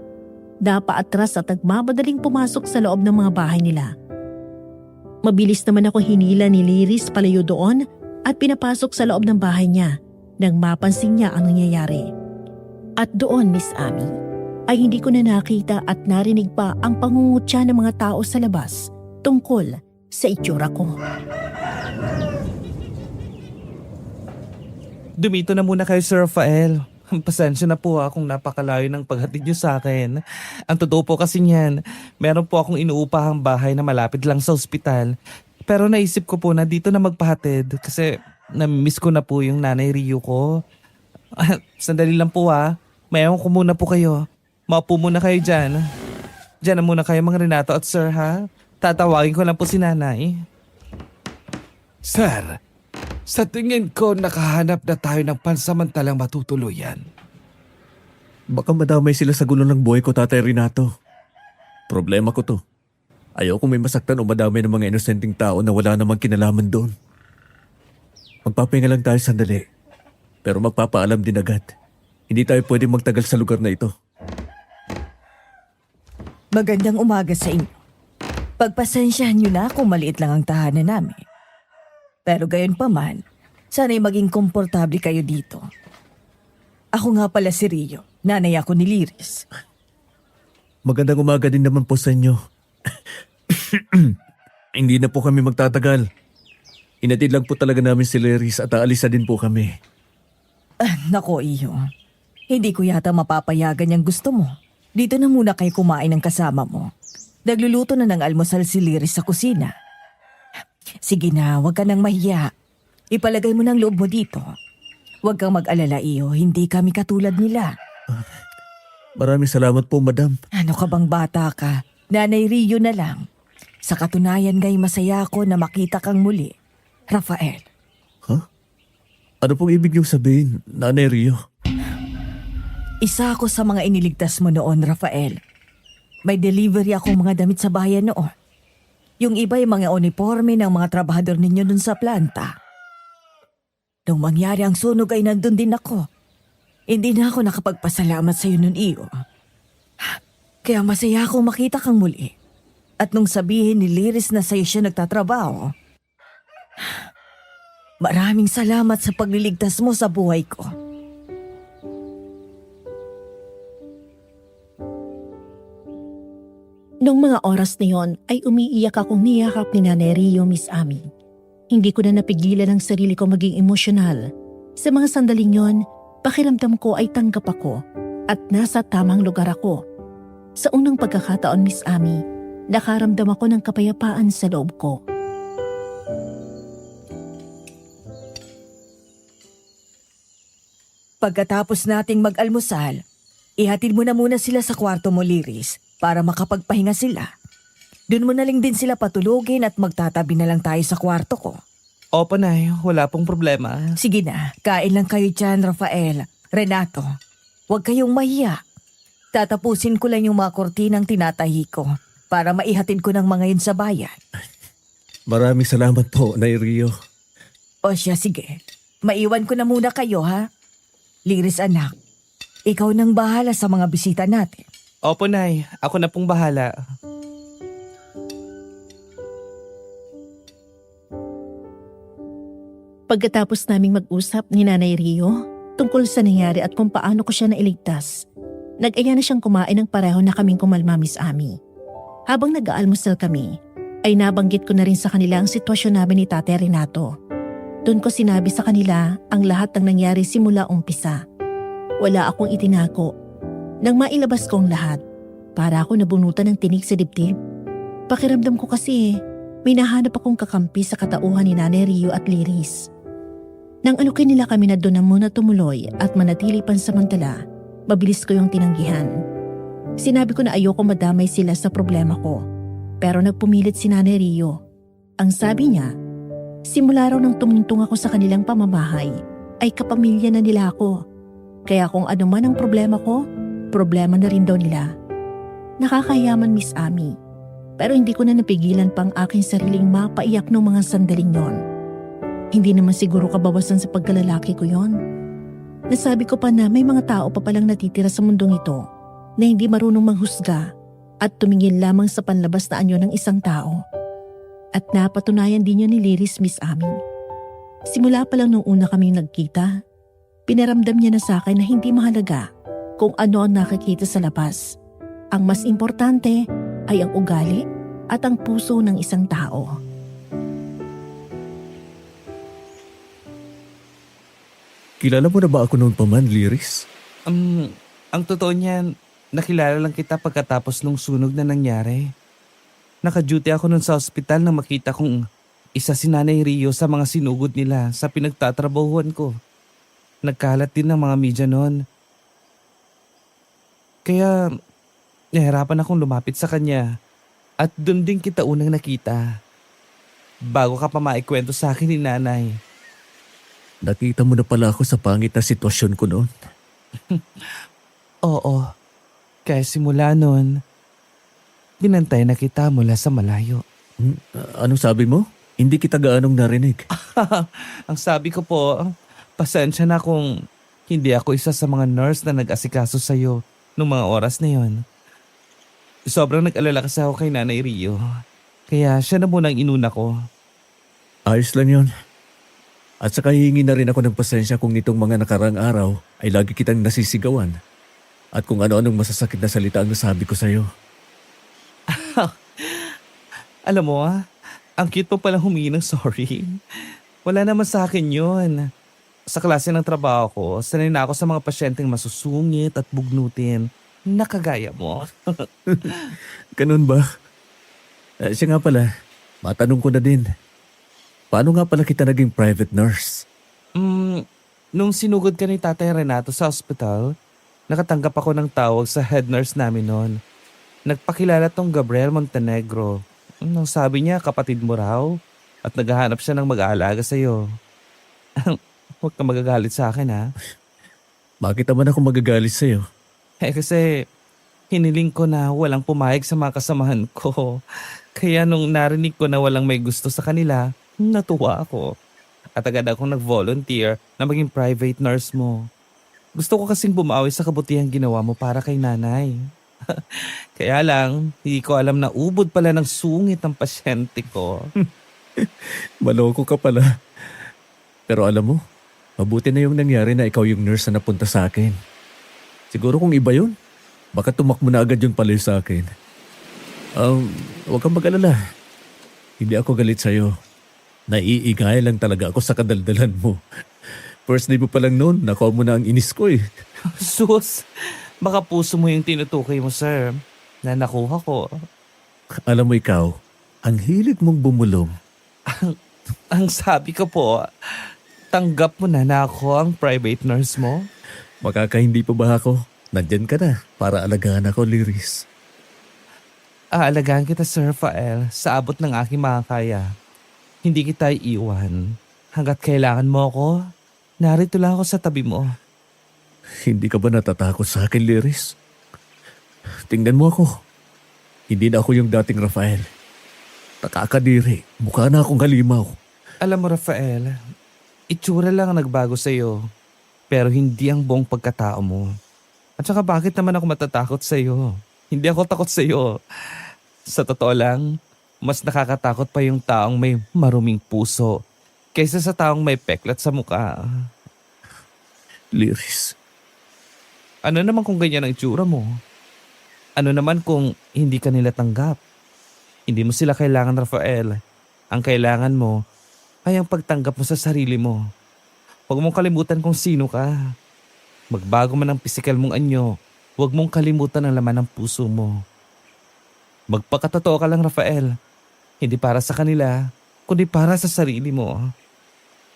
dapa atras at nagmamadaling pumasok sa loob ng mga bahay nila. Mabilis naman ako hinila ni Liris palayo doon at pinapasok sa loob ng bahay niya nang mapansin niya ang nangyayari. At doon, Miss Amy, ay hindi ko na nakita at narinig pa ang pangungutya ng mga tao sa labas tungkol sa itsura ko. Dumito na muna kayo, Sir Rafael. Pasensya na po kung napakalayo ng paghatid niyo sa akin. Ang totoo po kasi niyan, meron po akong inuupahang bahay na malapit lang sa ospital. Pero naisip ko po na dito na magpahatid kasi namimiss ko na po yung nanay Rio ko. Sandali lang po Mayaw ko muna po kayo. Maupo muna kayo dyan. Dyan na muna kayo mga Renato at Sir ha. Tatawagin ko lang po si nanay. Sir, sa tingin ko nakahanap na tayo ng pansamantalang matutuluyan. Baka madamay sila sa gulo ng buhay ko, Tatay Renato. Problema ko to. Ayoko may masaktan o madamay ng mga inosenteng tao na wala namang kinalaman doon. Magpapahinga lang tayo sandali. Pero magpapaalam din agad. Hindi tayo pwedeng magtagal sa lugar na ito. Magandang umaga sa inyo. Pagpasensyahan niyo na kung maliit lang ang tahanan namin. Pero gayon pa man, sana'y maging komportable kayo dito. Ako nga pala si Rio, nanay ako ni Liris. Magandang umaga din naman po sa inyo. Hindi na po kami magtatagal. Inatid lang po talaga namin si Liris at aalisa din po kami. Nako iyo, hindi ko yata mapapayagan yung gusto mo. Dito na muna kayo kumain ng kasama mo. Nagluluto na ng almusal si Liris sa kusina. Sige na, huwag ka nang mahiya. Ipalagay mo ng loob mo dito. Huwag kang mag-alala iyo, hindi kami katulad nila. Maraming salamat po, madam. Ano ka bang bata ka? Nanay Rio na lang. Sa katunayan nga'y masaya ako na makita kang muli. Rafael. Ano pong ibig niyong sabihin, Nanay Rio? Isa ako sa mga iniligtas mo noon, Rafael. May delivery akong mga damit sa bayan noon. Yung iba yung mga uniforme ng mga trabahador ninyo dun sa planta. Nung mangyari ang sunog ay nandun din ako. Hindi na ako nakapagpasalamat sa iyo nun iyo. Kaya masaya akong makita kang muli. At nung sabihin ni Liris na sa'yo siya nagtatrabaho, maraming salamat sa pagliligtas mo sa buhay ko. Noong mga oras na yon ay umiiyak akong niyakap ni Nanay Rio, Miss Amy. Hindi ko na napigilan ang sarili ko maging emosyonal. Sa mga sandaling yon, pakiramdam ko ay tanggap ako at nasa tamang lugar ako. Sa unang pagkakataon, Miss Amy, nakaramdam ako ng kapayapaan sa loob ko. Pagkatapos nating mag-almusal, ihatid mo na muna sila sa kwarto mo, Liris, para makapagpahinga sila. Doon mo na lang din sila patulogin at magtatabi na lang tayo sa kwarto ko. Opo, Nay. Wala pong problema. Sige na, kain lang kayo dyan, Rafael. Renato, huwag kayong mahiya. Tatapusin ko lang yung mga kortinang tinatahi ko para maihatid ko ng mga yun sa bayan. Maraming salamat po, Nay Rio. O siya, sige. Maiwan ko na muna kayo, ha? Liris anak, ikaw nang bahala sa mga bisita natin. Opo, Nay. Ako na pong bahala. Pagkatapos naming mag-usap ni Nanay Rio tungkol sa nangyari at kung paano ko siya nailigtas, nag-aya na siyang kumain ng pareho na kaming kumalma, Miss Amy. Habang nag-aalmusal kami, ay nabanggit ko na rin sa kanila ang sitwasyon namin ni Tate Renato. Doon ko sinabi sa kanila ang lahat ng nangyari simula umpisa. Wala akong itinako. Nang mailabas ko ang lahat, para ako nabunutan ng tinig sa dibdib. Pakiramdam ko kasi may nahanap akong kakampi sa katauhan ni Nanay Rio at Liris. Nang alukin nila kami na doon na muna tumuloy at manatili pansamantala, mabilis ko yung tinanggihan. Sinabi ko na ayoko madamay sila sa problema ko. Pero nagpumilit si Nanay Rio. Ang sabi niya, simula raw nang tumungtong ako sa kanilang pamamahay, ay kapamilya na nila ako. Kaya kung ano man ang problema ko, problema na rin daw nila. Nakakayaman, Miss Amy. Pero hindi ko na napigilan pang aking sariling mapaiyak ng mga sandaling yon. Hindi naman siguro kabawasan sa pagkalalaki ko yon. Nasabi ko pa na may mga tao pa palang natitira sa mundong ito na hindi marunong manghusga at tumingin lamang sa panlabas na anyo ng isang tao. At napatunayan din yun ni Liris, Miss Ami. Simula pa lang nung una kaming nagkita, pinaramdam niya na sa akin na hindi mahalaga kung ano ang nakikita sa labas. Ang mas importante ay ang ugali at ang puso ng isang tao. Kilala mo na ba ako noon pa man, Liris? Ang totoo niyan, nakilala lang kita pagkatapos nung sunog na nangyari. Naka-duty ako nun sa ospital nang makita kong isa si Nanay Rio sa mga sinugod nila sa pinagtatrabahuan ko. Nagkalat din ng mga media noon. Kaya nahirapan akong lumapit sa kanya at doon din kita unang nakita. Bago ka pa maikwento sa akin ni Nanay. Nakita mo na pala ako sa pangit na sitwasyon ko noon. Oo, kaya simula noon, binantay na kita mula sa malayo. Anong sabi mo? Hindi kita gaanong narinig. Ang sabi ko po, pasensya na kung hindi ako isa sa mga nurse na nag-asikaso sa'yo noong mga oras na yon. Sobrang nag-alala kasi ako kay Nanay Rio. Kaya siya na munang inuna ko. Ayos lang yun. At saka hihingi na rin ako ng pasensya kung nitong mga nakarang araw ay lagi kitang nasisigawan. At kung ano-anong masasakit na salita ang nasabi ko sa'yo. Alam mo ang cute mo palang humingi ng sorry. Wala naman sa akin yun. Sa klase ng trabaho ko, sanay na ako sa mga pasyenteng masusungit at bugnutin. Nakagaya mo. Ganun ba? Siya nga pala, matanong ko na din. Paano nga pala kita naging private nurse? Nung sinugod ka ni Tatay Renato sa ospital, nakatanggap ako ng tawag sa head nurse namin noon. Nagpakilala tong Gabriel Montenegro. Nang sabi niya kapatid mo raw at naghahanap siya ng mag-aalaga sa'yo. Huwag ka magagalit sa akin ha. Bakit naman ako magagalit sa'yo? Kasi hiniling ko na walang pumayag sa mga kasamahan ko. Kaya nung narinig ko na walang may gusto sa kanila, natuwa ako. At agad akong nag-volunteer na maging private nurse mo. Gusto ko kasing bumawi sa kabutihang ginawa mo para kay Nanay. Kaya lang, hindi ko alam na ubod pala ng sungit ang pasyente ko. Maloko ka pala. Pero alam mo, mabuti na yung nangyari na ikaw yung nurse na napunta sa akin. Siguro kung iba yun, baka tumakbo na agad yung pala sa akin. Huwag kang mag-alala. Hindi ako galit sa'yo. Naiigay lang talaga ako sa kadaldalan mo. First day mo pa lang noon, nakuha mo na ang inis ko eh. Sus, baka puso mo yung tinutukoy mo, sir, na nakuha ko. Alam mo ikaw, ang hilig mong bumulong. Ang sabi ko po, tanggap mo na ako ang private nurse mo? Makakahindi pa ba ako? Nandyan ka na para alagaan ako, Liris. Aalagaan kita, Sir Fael, sa abot ng aking makakaya. Hindi kita iiwan. Hanggat kailangan mo ako, narito lang ako sa tabi mo. Hindi ka ba natatakot sa akin, Liris? Tingnan mo ako. Hindi na ako yung dating Rafael. Nakakadiri. Mukha na akong halimaw. Alam mo, Rafael, itsura lang ang nagbago sa'yo. Pero hindi ang buong pagkatao mo. At saka bakit naman ako matatakot sa'yo? Hindi ako takot sa'yo. Sa totoo lang, mas nakakatakot pa yung taong may maruming puso kaysa sa taong may peklat sa mukha. Liris. Ano naman kung ganyan ang itsura mo? Ano naman kung hindi ka nila tanggap? Hindi mo sila kailangan, Rafael. Ang kailangan mo ay ang pagtanggap mo sa sarili mo. Huwag mong kalimutan kung sino ka. Magbago man ang pisikal mong anyo, huwag mong kalimutan ang laman ng puso mo. Magpakatotoo ka lang, Rafael. Hindi para sa kanila, kundi para sa sarili mo.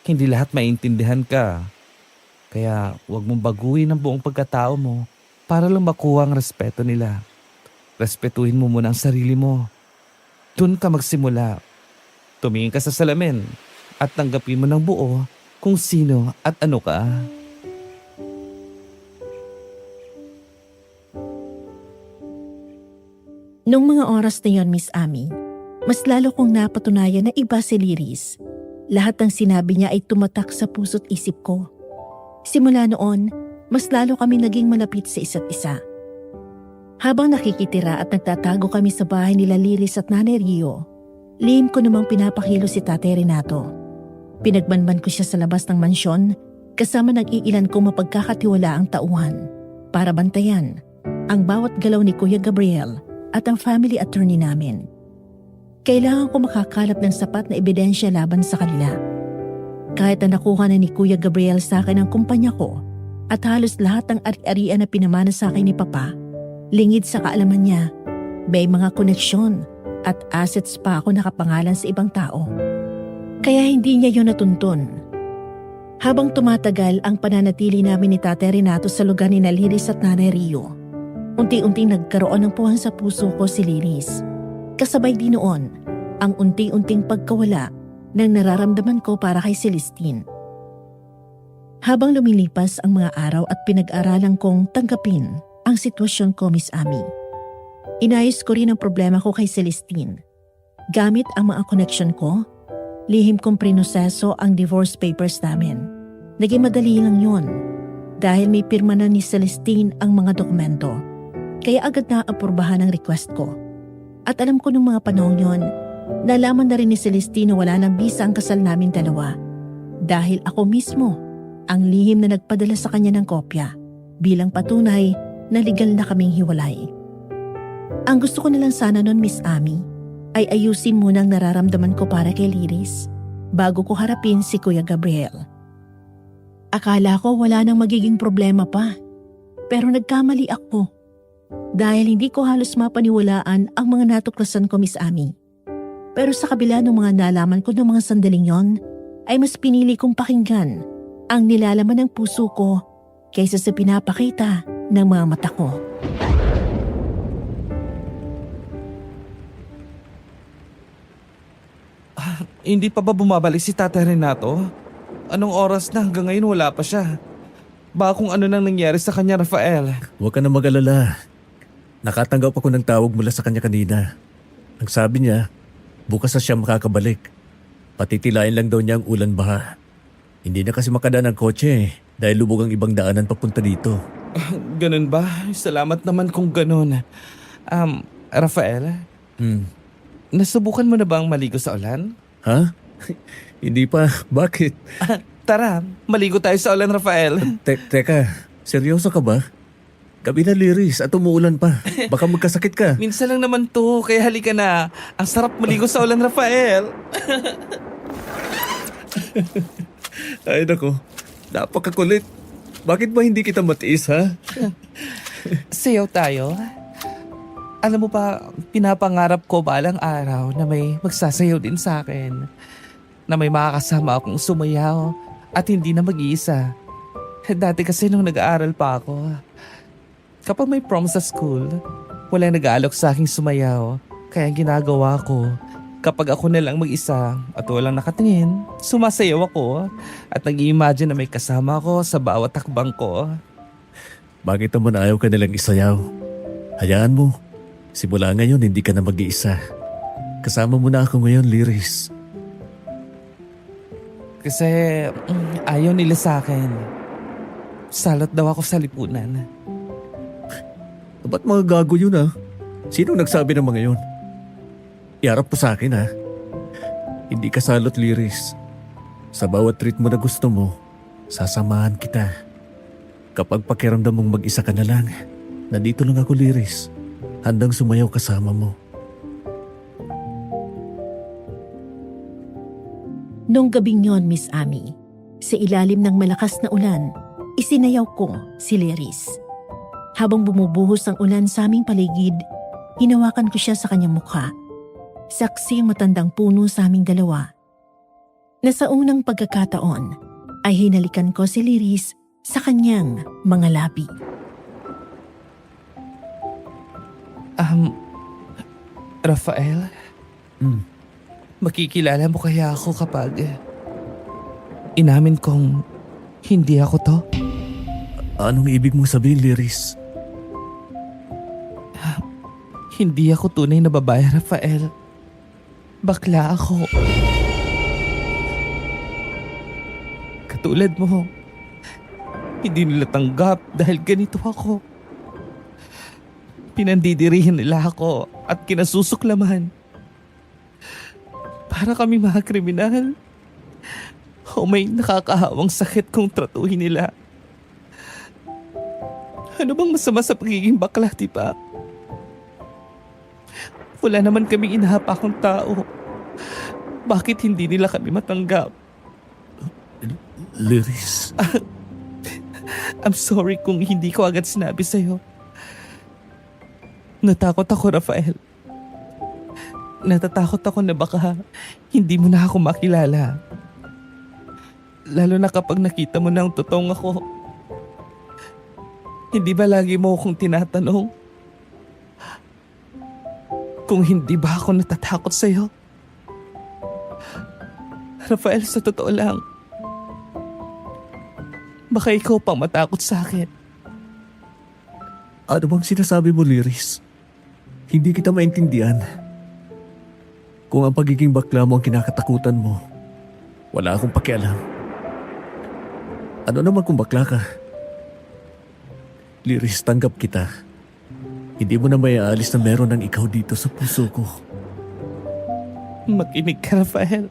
Hindi lahat maintindihan ka. Kaya huwag mong baguhin ang buong pagkatao mo para lang makuha ang respeto nila. Respetuhin mo muna ang sarili mo. Doon ka magsimula. Tumingin ka sa salamin at tanggapin mo ng buo kung sino at ano ka. Nung mga oras na yon, Miss Ami, mas lalo kong napatunayan na iba si Liris. Lahat ng sinabi niya ay tumatak sa puso't isip ko. Simula noon, mas lalo kami naging malapit sa isa't isa. Habang nakikitira at nagtatago kami sa bahay nila Liris at Nanay Rio, lihim ko namang pinapakilo si Tate Renato. Pinagbanban ko siya sa labas ng mansyon kasama ng iilan kong mapagkakatiwala ang tauhan para bantayan ang bawat galaw ni Kuya Gabriel at ang family attorney namin. Kailangan ko makakalap ng sapat na ebidensya laban sa kanila. Kahit na nakuha na ni Kuya Gabriel sa akin ang kumpanya ko at halos lahat ng ari-arian na pinamana sa akin ni Papa, lingid sa kaalaman niya, may mga koneksyon at assets pa ako nakapangalan sa ibang tao. Kaya hindi niya yun natuntun. Habang tumatagal ang pananatili namin ni Tate Renato sa lugar ni Liris at Nanay Rio, unti-unting nagkaroon ng puwang sa puso ko si Liris. Kasabay din noon ang unti-unting pagkawala ng nararamdaman ko para kay Celestine. Habang lumilipas ang mga araw at pinag-aralan kong tanggapin ang sitwasyon ko, Miss Ami, inayos ko rin ang problema ko kay Celestine. Gamit ang mga connection ko, lihim kong prinoseso ang divorce papers namin. Naging madali lang yun dahil may pirma na ni Celestine ang mga dokumento. Kaya agad na apurbahan ang request ko. At alam ko nung mga panahon yon, nalaman na rin ni Celestine na wala ng bisa ang kasal namin dalawa. Dahil ako mismo ang lihim na nagpadala sa kanya ng kopya bilang patunay na legal na kaming hiwalay. Ang gusto ko na lang sana nun, Miss Ami, ay ayusin muna ang nararamdaman ko para kay Liris bago ko harapin si Kuya Gabriel. Akala ko wala nang magiging problema pa, pero nagkamali ako dahil hindi ko halos mapaniwalaan ang mga natuklasan ko, Miss Ami. Pero sa kabila ng mga nalaman ko ng mga sandaling yon, ay mas pinili kong pakinggan ang nilalaman ng puso ko kaysa sa pinapakita ng mga mata ko. Hindi pa ba bumabalik si Tate Renato? Anong oras na hanggang ngayon wala pa siya? Baka kung ano nang nangyari sa kanya, Rafael. Huwag ka na mag-alala. Nakatanggap ako ng tawag mula sa kanya kanina. Ang sabi niya, bukas na siya makakabalik. Patitilayan lang daw niya ang ulan baha. Hindi na kasi makadaan ang kotse dahil lubog ang ibang daanan papunta dito. Ganun ba? Salamat naman kung ganun. Rafael, nasubukan mo na ba ang maligo sa ulan? Ha? Hindi pa. Bakit? Tara, maligo tayo sa ulan, Rafael. Teka, seryoso ka ba? Gabi na, Liris, at umuulan pa. Baka magkasakit ka. Minsan lang naman to, kaya halika na. Ang sarap maligo sa ulan, Rafael. Ay nako, napakakulit. Bakit ba hindi kita matiis, ha? Sayaw tayo. Alam mo ba, pinapangarap ko balang araw na may magsasayaw din sa akin. Na may makakasama akong sumayaw at hindi na mag-iisa. Dati kasi nung nag-aaral pa ako, kapag may prom sa school, walang nag-aalok sa aking sumayaw. Kaya ang ginagawa ko, kapag ako na lang mag-isa at walang nakatingin, sumasayaw ako at nag-i-imagine na may kasama ko sa bawat takbang ko. Bakit naman ayaw ka nilang isayaw? Hayaan mo. Simula ngayon, hindi ka na mag-iisa. Kasama mo na ako ngayon, Liris. Kasi ayaw nila sa akin. Salot daw ako sa lipunan. Ba't mga gago yun, ha? Sinong nagsabi ng mga yun? Iharap mo sa akin, ha? Hindi ka salot, Liris. Sa bawat treat mo na gusto mo, sasamahan kita. Kapag pakiramdam mong mag-isa ka na lang, nandito lang ako, Liris. Handang sumayaw kasama mo. Noong gabing yon, Miss Ami, sa ilalim ng malakas na ulan, isinayaw ko si Liris. Habang bumubuhos ang ulan sa aming paligid, hinawakan ko siya sa kanyang mukha. Saksi ang matandang puno sa aming dalawa. Na sa unang pagkakataon, ay hinalikan ko si Liris sa kanyang mga labi. Rafael? Makikilala mo kaya ako kapag inamin kong hindi ako to? Anong ibig mong sabihin, Liris? Hindi ako tunay na babae, Rafael. Bakla ako. Katulad mo, hindi nila tanggap dahil ganito ako. Pinandidirihan nila ako at kinasusuklaman. Para kami mga kriminal. O may nakakahawang sakit kung tratuhin nila. Ano bang masama sa pagiging bakla, di ba? Wala naman kami inahapakang tao. Bakit hindi nila kami matanggap? Liris, I'm sorry kung hindi ko agad sinabi sa'yo. Natakot ako, Rafael. Natatakot ako na baka hindi mo na ako makilala. Lalo na kapag nakita mo na ang totoong ako. Hindi ba lagi mo akong tinatanong? Kung hindi ba ako natatakot sa'yo? Rafael, sa totoo lang, baka ikaw pang matakot sa akin. ano bang sinasabi mo, Liris? Hindi kita maintindihan. Kung ang pagiging bakla mo ang kinakatakutan mo, wala akong pakialam. Ano naman kung bakla ka? Liris, tanggap kita. Hindi mo na may aalis na meron ng ikaw dito sa puso ko. Makinig ka, Rafael.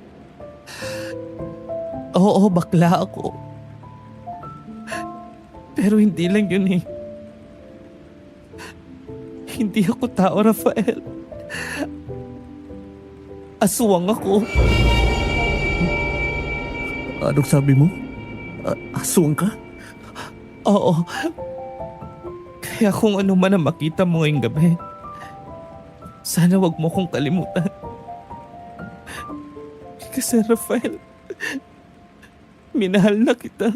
Oo, bakla ako. Pero hindi lang yun eh. Hindi ako tao, Rafael. Aswang ako. Anong sabi mo? Aswang ka? Oo. Kaya kung ano man ang makita mo ngayong gabi, sana wag mo kong kalimutan. Kasi Rafael, minahal na kita.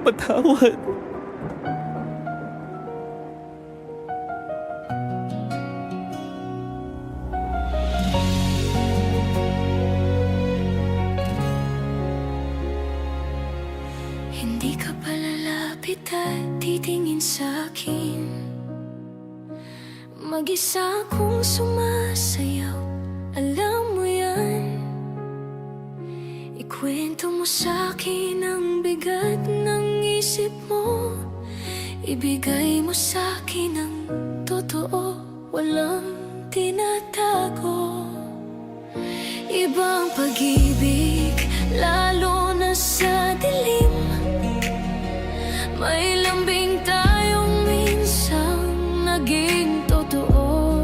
Patawad. Hindi ka palalapit at titingin sa'kin. Mag-isa kong sumasayaw, alam mo yan. Ikwento mo sa'kin ang bigat ng isip mo. Ibigay mo sa'kin ang totoo, walang tinatago. Ibang pag-ibig, lalo na sa dilim. May lambing tayong minsang naging totoo.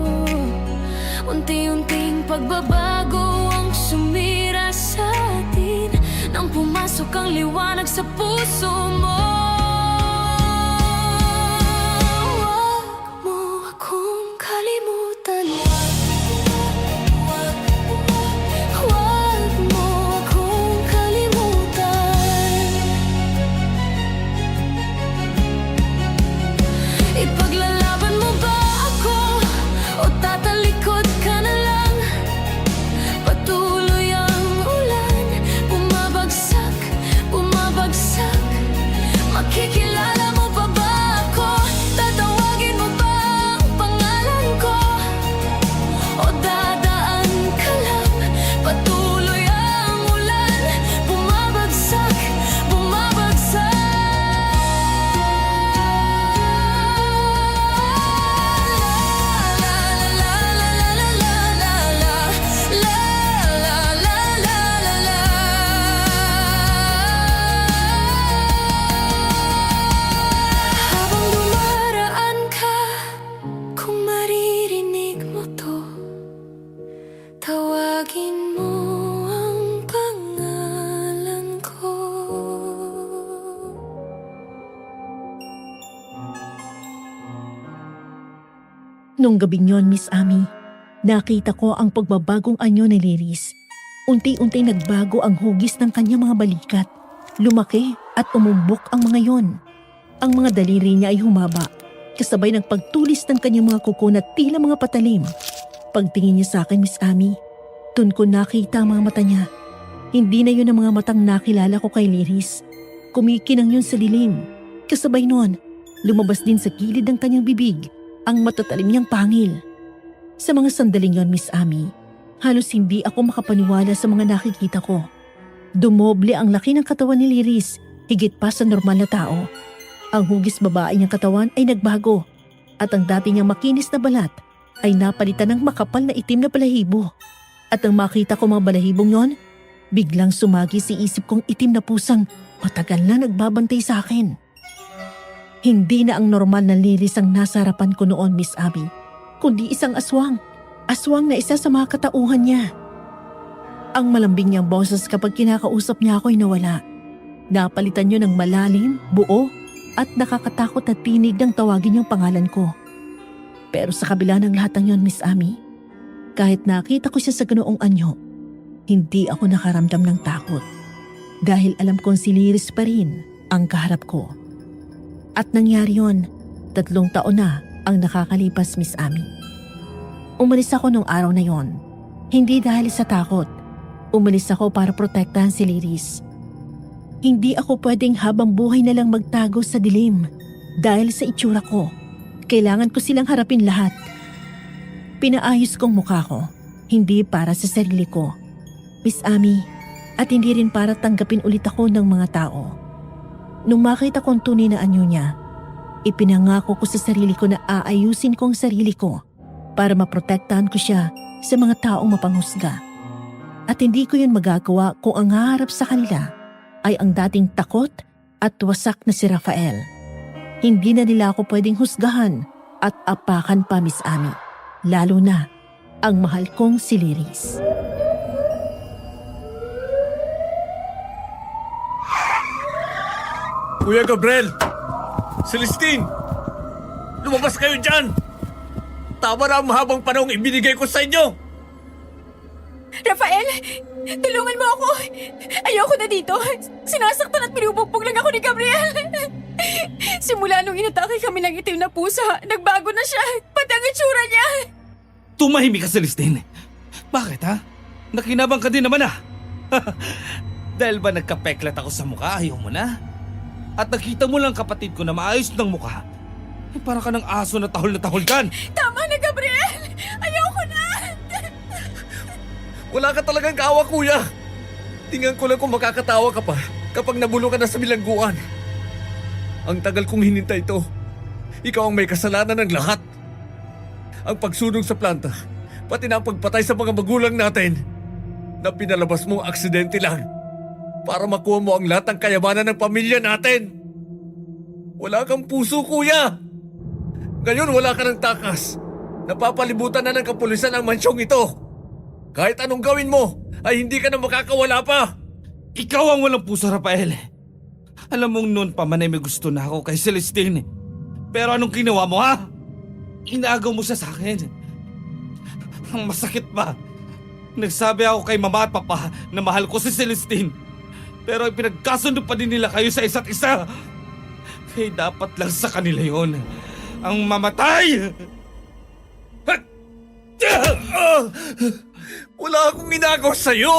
Unti-unting pagbabago ang sumira sa atin nang pumasok ang liwanag sa puso mo. Huwag mo akong kalimutan. Huwag mo akong kalimutan. Ipaglalaban mo ba ako o tatalikod ka na lang? Patuloy ang ulan, bumabagsak, bumabagsak. Makikilala mo pa ba ako? Tatawagin mo ba ang pangalan ko? O dadaan ka lang? Patuloy ang ulan, bumabagsak, bumabagsak. Habang dumaraan ka, kung maririnig mo to, tawagin mo ang pangalan ko. Nung gabing yon, Miss Amy, nakita ko ang pagbabagong anyo ni Liris. Unti-unti nagbago ang hugis ng kanyang mga balikat. Lumaki at umumbok ang mga yon. Ang mga daliri niya ay humaba, kasabay ng pagtulis ng kanyang mga kuko na tila mga patalim. Pagtingin niya sa akin, Miss Amy, dun ko nakita ang mga mata niya. Hindi na yun ang mga matang nakilala ko kay Liris. Kumikinang yun sa dilim. Kasabay nun, lumabas din sa gilid ng kanyang bibig ang matatalim niyang pangil. Sa mga sandaling yon, Miss Amy, halos hindi ako makapaniwala sa mga nakikita ko. Dumoble ang laki ng katawan ni Liris, higit pa sa normal na tao. Ang hugis babae niyang katawan ay nagbago at ang dati niyang makinis na balat ay napalitan ng makapal na itim na balahibo. At nang makita ko mga balahibong yon, biglang sumagi si isip kong itim na pusang matagal na nagbabantay sa akin. Hindi na ang normal na liris ang nasa harapan ko noon, Miss Abby, kundi isang aswang. Aswang na isa sa mga katauhan niya. Ang malambing niyang boses kapag kinakausap niya ako ay nawala. Napalitan niyo ng malalim, buo, at nakakatakot na tinig ng tawagin niyang pangalan ko. Pero sa kabila ng lahat ng yon, Miss Amy, kahit nakita ko siya sa ganoong anyo, hindi ako nakaramdam ng takot. Dahil alam kong si Liris pa rin ang kaharap ko. At nangyari yon, 3 taon na ang nakakalipas, Miss Amy. Umalis ako nung araw na yon. Hindi dahil sa takot. Umalis ako para protektahan si Liris. Hindi ako pwedeng habang buhay na lang magtago sa dilim. Dahil sa itsura ko, kailangan ko silang harapin lahat. Pinaayos kong mukha ko, hindi para sa sarili ko, Miss Amy, at hindi rin para tanggapin ulit ako ng mga tao. Nung makita kong tunay na anyo niya, ipinangako ko sa sarili ko na aayusin ko ang sarili ko para maprotektahan ko siya sa mga taong mapanghusga. At hindi ko yun magagawa kung ang haharap sa kanila ay ang dating takot at wasak na si Rafael. Hindi na nila ako pwedeng husgahan at apakan pa, Miss Amy. Lalo na ang mahal kong si Liris. Kuya Gabriel! Celestine! Lumabas kayo dyan! Tama na ang mahabang panahong ibinigay ko sa inyo! Rafael! Tulungan mo ako! Ayoko na dito! Sinasaktan at pinubugbog lang ako ni Gabriel! Simula nung inatake kami ng itim na pusa, nagbago na siya! Pati ang itsura niya! Tumahimik ka, Celestine. Bakit, ha? Nakinabang ka din naman, ha? Dahil ba nagkapeklat ako sa mukha, ayaw mo na? At nakita mo lang kapatid ko na maayos ng mukha. Eh, para ka ng aso na tahol dyan. Tama na, Gabriel! Ayoko na! Wala ka talagang kaawa, kuya! Tingnan ko lang kung makakatawa ka pa kapag nabulong ka na sa bilangguan. Ang tagal kong hinintay ito. Ikaw ang may kasalanan ng lahat. Ang pagsunog sa planta, pati na ang pagpatay sa mga magulang natin, na pinalabas mo ang aksidente lang para makuha mo ang lahat ng kayamanan ng pamilya natin. Wala kang puso, kuya! Ngayon wala ka ng takas. Napapalibutan na ng kapulisan ang mansyong ito. Kahit anong gawin mo, ay hindi ka na makakawala pa. Ikaw ang walang puso, Rafael. Alam mong noon pa man ay may gusto na ako kay Celestine. Pero anong ginawa mo, ha? Inagaw mo siya sa akin. Ang masakit pa, nagsabi ako kay mama at papa na mahal ko si Celestine. Pero pinagkasundo pa din nila kayo sa isa't isa. Kaya dapat lang sa kanila yon ang mamatay. Wala akong ginagawa sa'yo.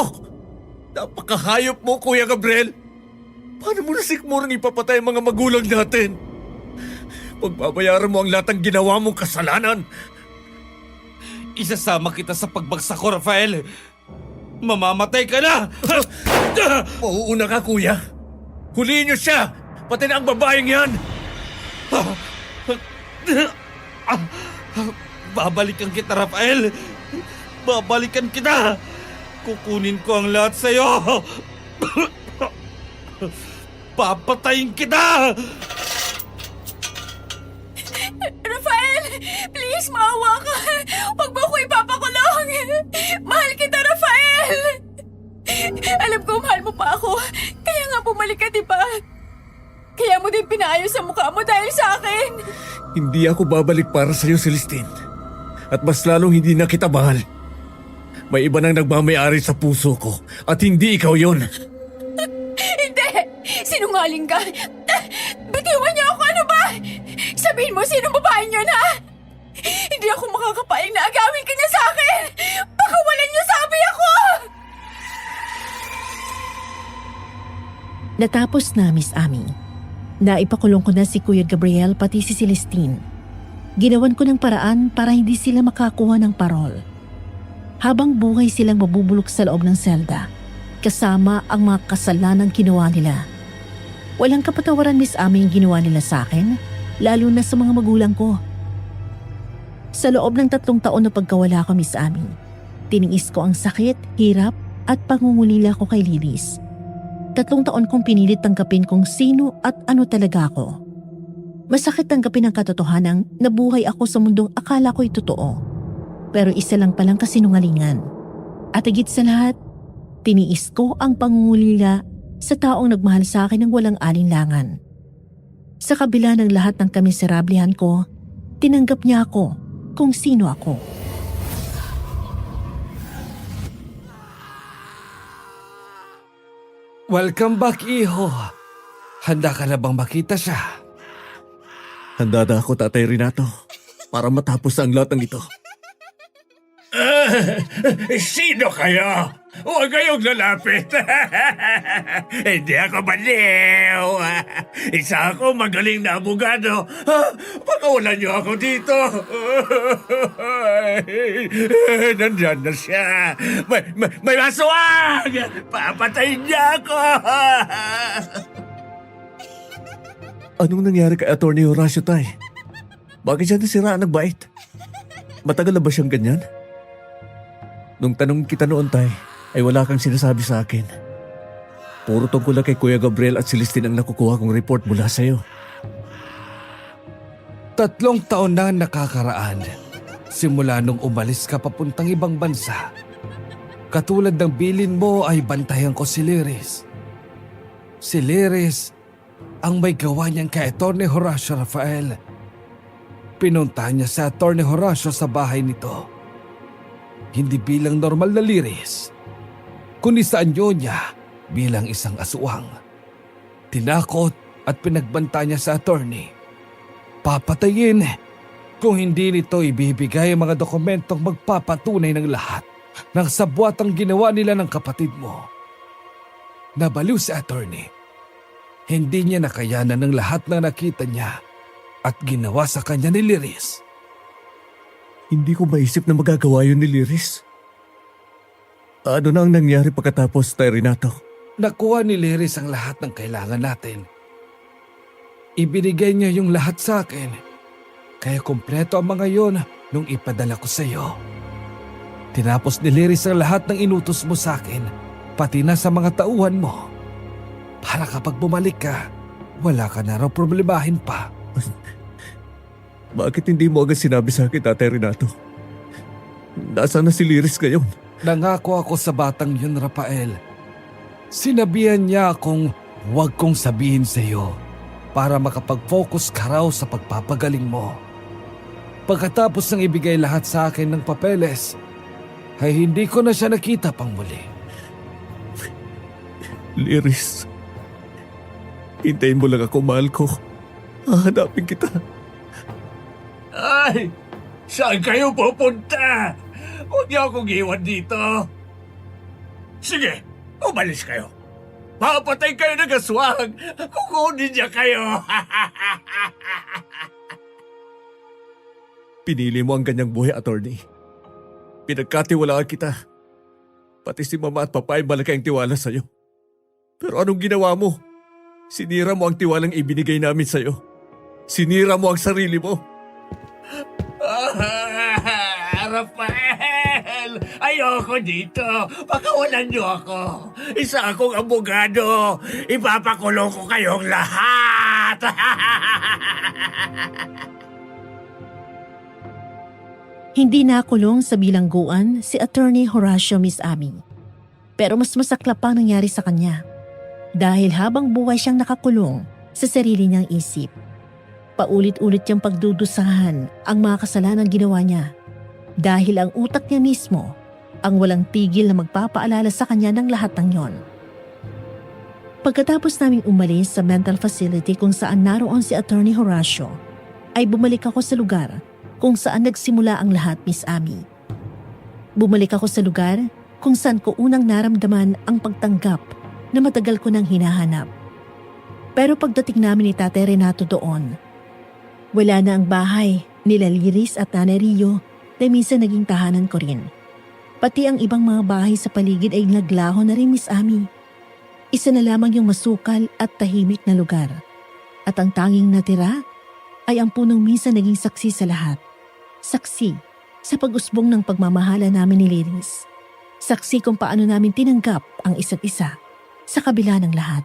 Napakahayop mo, Kuya Gabriel. Paano mo nasikmurang ipapatay ang mga magulang natin? Pagbabayaran mo ang lahat ng ginawa mong kasalanan. Isasama kita sa pagbagsak ko, Rafael. Mamamatay ka na! Mauuna ka, kuya. Huliin niyo siya! Pati na ang babaeng yan! Babalikan kita, Rafael. Babalikan kita. Kukunin ko ang lahat sa'yo. Papatayin kita! Rafael! Please, maawa ka! Huwag mo ko ipapakulong! Mahal kita, Rafael! Alam ko, mahal mo pa ako. Kaya nga bumalik ka, diba? Kaya mo din pinaayos sa mukha mo dahil sa akin. Hindi ako babalik para sa'yo, Celestine. At mas lalong hindi na kita mahal. May iba nang nagmamayari sa puso ko at hindi ikaw yon. Hindi! Sinungaling ka! Bitiwan niyo ako, ano ba? Sabihin mo, sinong babaeng yun, ha? Hindi ako makakapayag na agawin ka niya sa akin! Pakawalan niyo sabi ako! Natapos na, Miss Amy. Naipakulong ko na si Kuya Gabriel pati si Celestine. Ginawan ko ng paraan para hindi sila makakuha ng parol. Habang buhay silang mabubulok sa loob ng selda, kasama ang mga kasalanang ginawa nila. Walang kapatawaran, Miss Ami, yung ginawa nila sa akin, lalo na sa mga magulang ko. Sa loob ng 3 taon na pagkawala ko, Miss Ami, tiniis ko ang sakit, hirap at pangungulila ko kay Lilis. 3 taon kong pinilit tanggapin kung sino at ano talaga ako. Masakit tanggapin ang katotohanang nabuhay ako sa mundong akala ko'y totoo. Pero isa lang palang kasinungalingan. At higit sa lahat, tiniis ko ang pangungulila sa taong nagmahal sa akin ng walang alinlangan. Sa kabila ng lahat ng kamiserablihan ko, tinanggap niya ako kung sino ako. Welcome back, iho. Handa ka na bang makita siya? Handa na ako, Tatay Renato, para matapos ang lahat ng ito. Sino kayo? Huwag kayong lalapit. Hindi ako baliw. Isa ako magaling na abogado. Pakawalan niyo ako dito. Nandyan na siya. May maswag! Papatayin niya ako. Anong nangyari kay Atty. Horacio, Tay? Bakit siya nasiraan ng bait? Matagal na ba siyang ganyan? Nung tanong kita noon, Tay, ay wala kang sinasabi sa akin. Puro tungkol lang kay Kuya Gabriel at Celestine ang nakukuha kong report mula sa'yo. 3 taon na nakakaraan simula nung umalis ka papuntang ibang bansa. Katulad ng bilin mo ay bantayan ko si Liris. Si Liris ang may gawa niyang kay Atty. Horacio Rafael. Pinunta niya sa Atty. Horacio sa bahay nito. Hindi bilang normal na Liris, kundi sa anyo niya bilang isang aswang. Tinakot at pinagbanta niya sa attorney. Papatayin kung hindi nito ibibigay ang mga dokumentong magpapatunay ng lahat ng sabwatang ginawa nila ng kapatid mo. Nabaliw si attorney. Hindi niya nakayanan ng lahat na nakita niya at ginawa sa kanya ni Liris. Hindi ko maisip na magagawa yun ni Liris. Ano na ang nangyari pagkatapos, Tay Renato? Nakuha ni Liris ang lahat ng kailangan natin. Ibinigay niya yung lahat sa akin. Kaya kumpleto ang mga yon nung ipadala ko sa iyo. Tinapos ni Liris ang lahat ng inutos mo sa akin, pati na sa mga tauhan mo. Para kapag bumalik ka, wala ka na raw problemahin pa. Bakit hindi mo agad sinabi sa akin, Tatay Renato? Nasaan na si Liris ngayon? Nangako ako sa batang yun, Rafael. Sinabihan niya akong huwag kong sabihin sa iyo para makapag-focus ka raw sa pagpapagaling mo. Pagkatapos ng ibigay lahat sa akin ng papeles, ay hindi ko na siya nakita pang muli. Liris, hintayin mo lang ako, mahal ko. Hahanapin kita. Ay, saan kayo pupunta? Huwag niyo akong iwan dito. Sige, umalis kayo. Papatay kayo ng aswang. Kukunin niya kayo. Pinili mo ang ganyang buhay, attorney. Pinagkatiwalaan kita. Pati si Mama at Papa ay malaki ang tiwala sa'yo. Pero anong ginawa mo? Sinira mo ang tiwalang ibinigay namin sa'yo. Sinira mo ang sarili mo. Rafael, ayoko dito. Pakawalan niyo ako. Isa akong abogado. Ipapakulong ko kayong lahat. Hindi nakulong sa bilangguan si Atty. Horacio, Miss Abby. Pero mas masaklap pang nangyari sa kanya. Dahil habang buhay siyang nakakulong sa sarili niyang isip. Paulit-ulit niyang pagdudusahan ang mga kasalanan ginawa niya. Dahil ang utak niya mismo ang walang tigil na magpapaalala sa kanya ng lahat ng yon. Pagkatapos naming umalis sa mental facility kung saan naroon si Atty. Horacio, ay bumalik ako sa lugar kung saan nagsimula ang lahat, Miss Ami. Bumalik ako sa lugar kung saan ko unang naramdaman ang pagtanggap na matagal ko nang hinahanap. Pero pagdating namin ni Tatay Renato doon, wala na ang bahay nila Liris at Nanay Rio na minsan naging tahanan ko rin. Pati ang ibang mga bahay sa paligid ay naglaho na rin, Miss Ami. Isa na lamang yung masukal at tahimik na lugar. At ang tanging natira ay ang punong minsan naging saksi sa lahat. Saksi sa pag-usbong ng pagmamahala namin ni Liris. Saksi kung paano namin tinanggap ang isa't isa sa kabila ng lahat.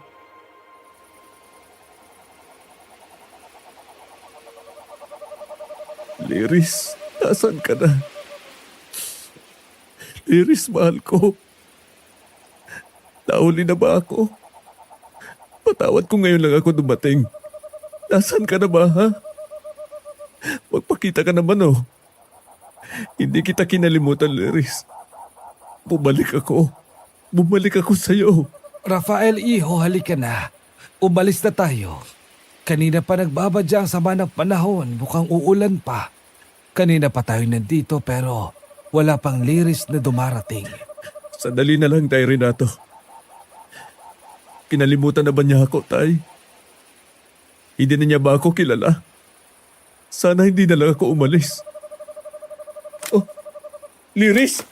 Liris, nasan ka na? Liris, mahal ko. Nauli na ba ako? Patawad ko ngayon lang ako dumating. Nasaan ka na ba, ha? Magpakita ka naman, oh. Hindi kita kinalimutan, Liris. Bumalik ako. Bumalik ako sa'yo. Rafael, iho, halika na. Umalis na tayo. Kanina pa nagbabadya ang sama ng panahon, mukhang uulan pa. Kanina pa tayo nandito pero wala pang Liris na dumarating. Sandali na lang, Tay Renato. Kinalimutan na ba niya ako, Tay? Hindi na niya ba ako kilala? Sana hindi na lang ako umalis. Oh, Liris!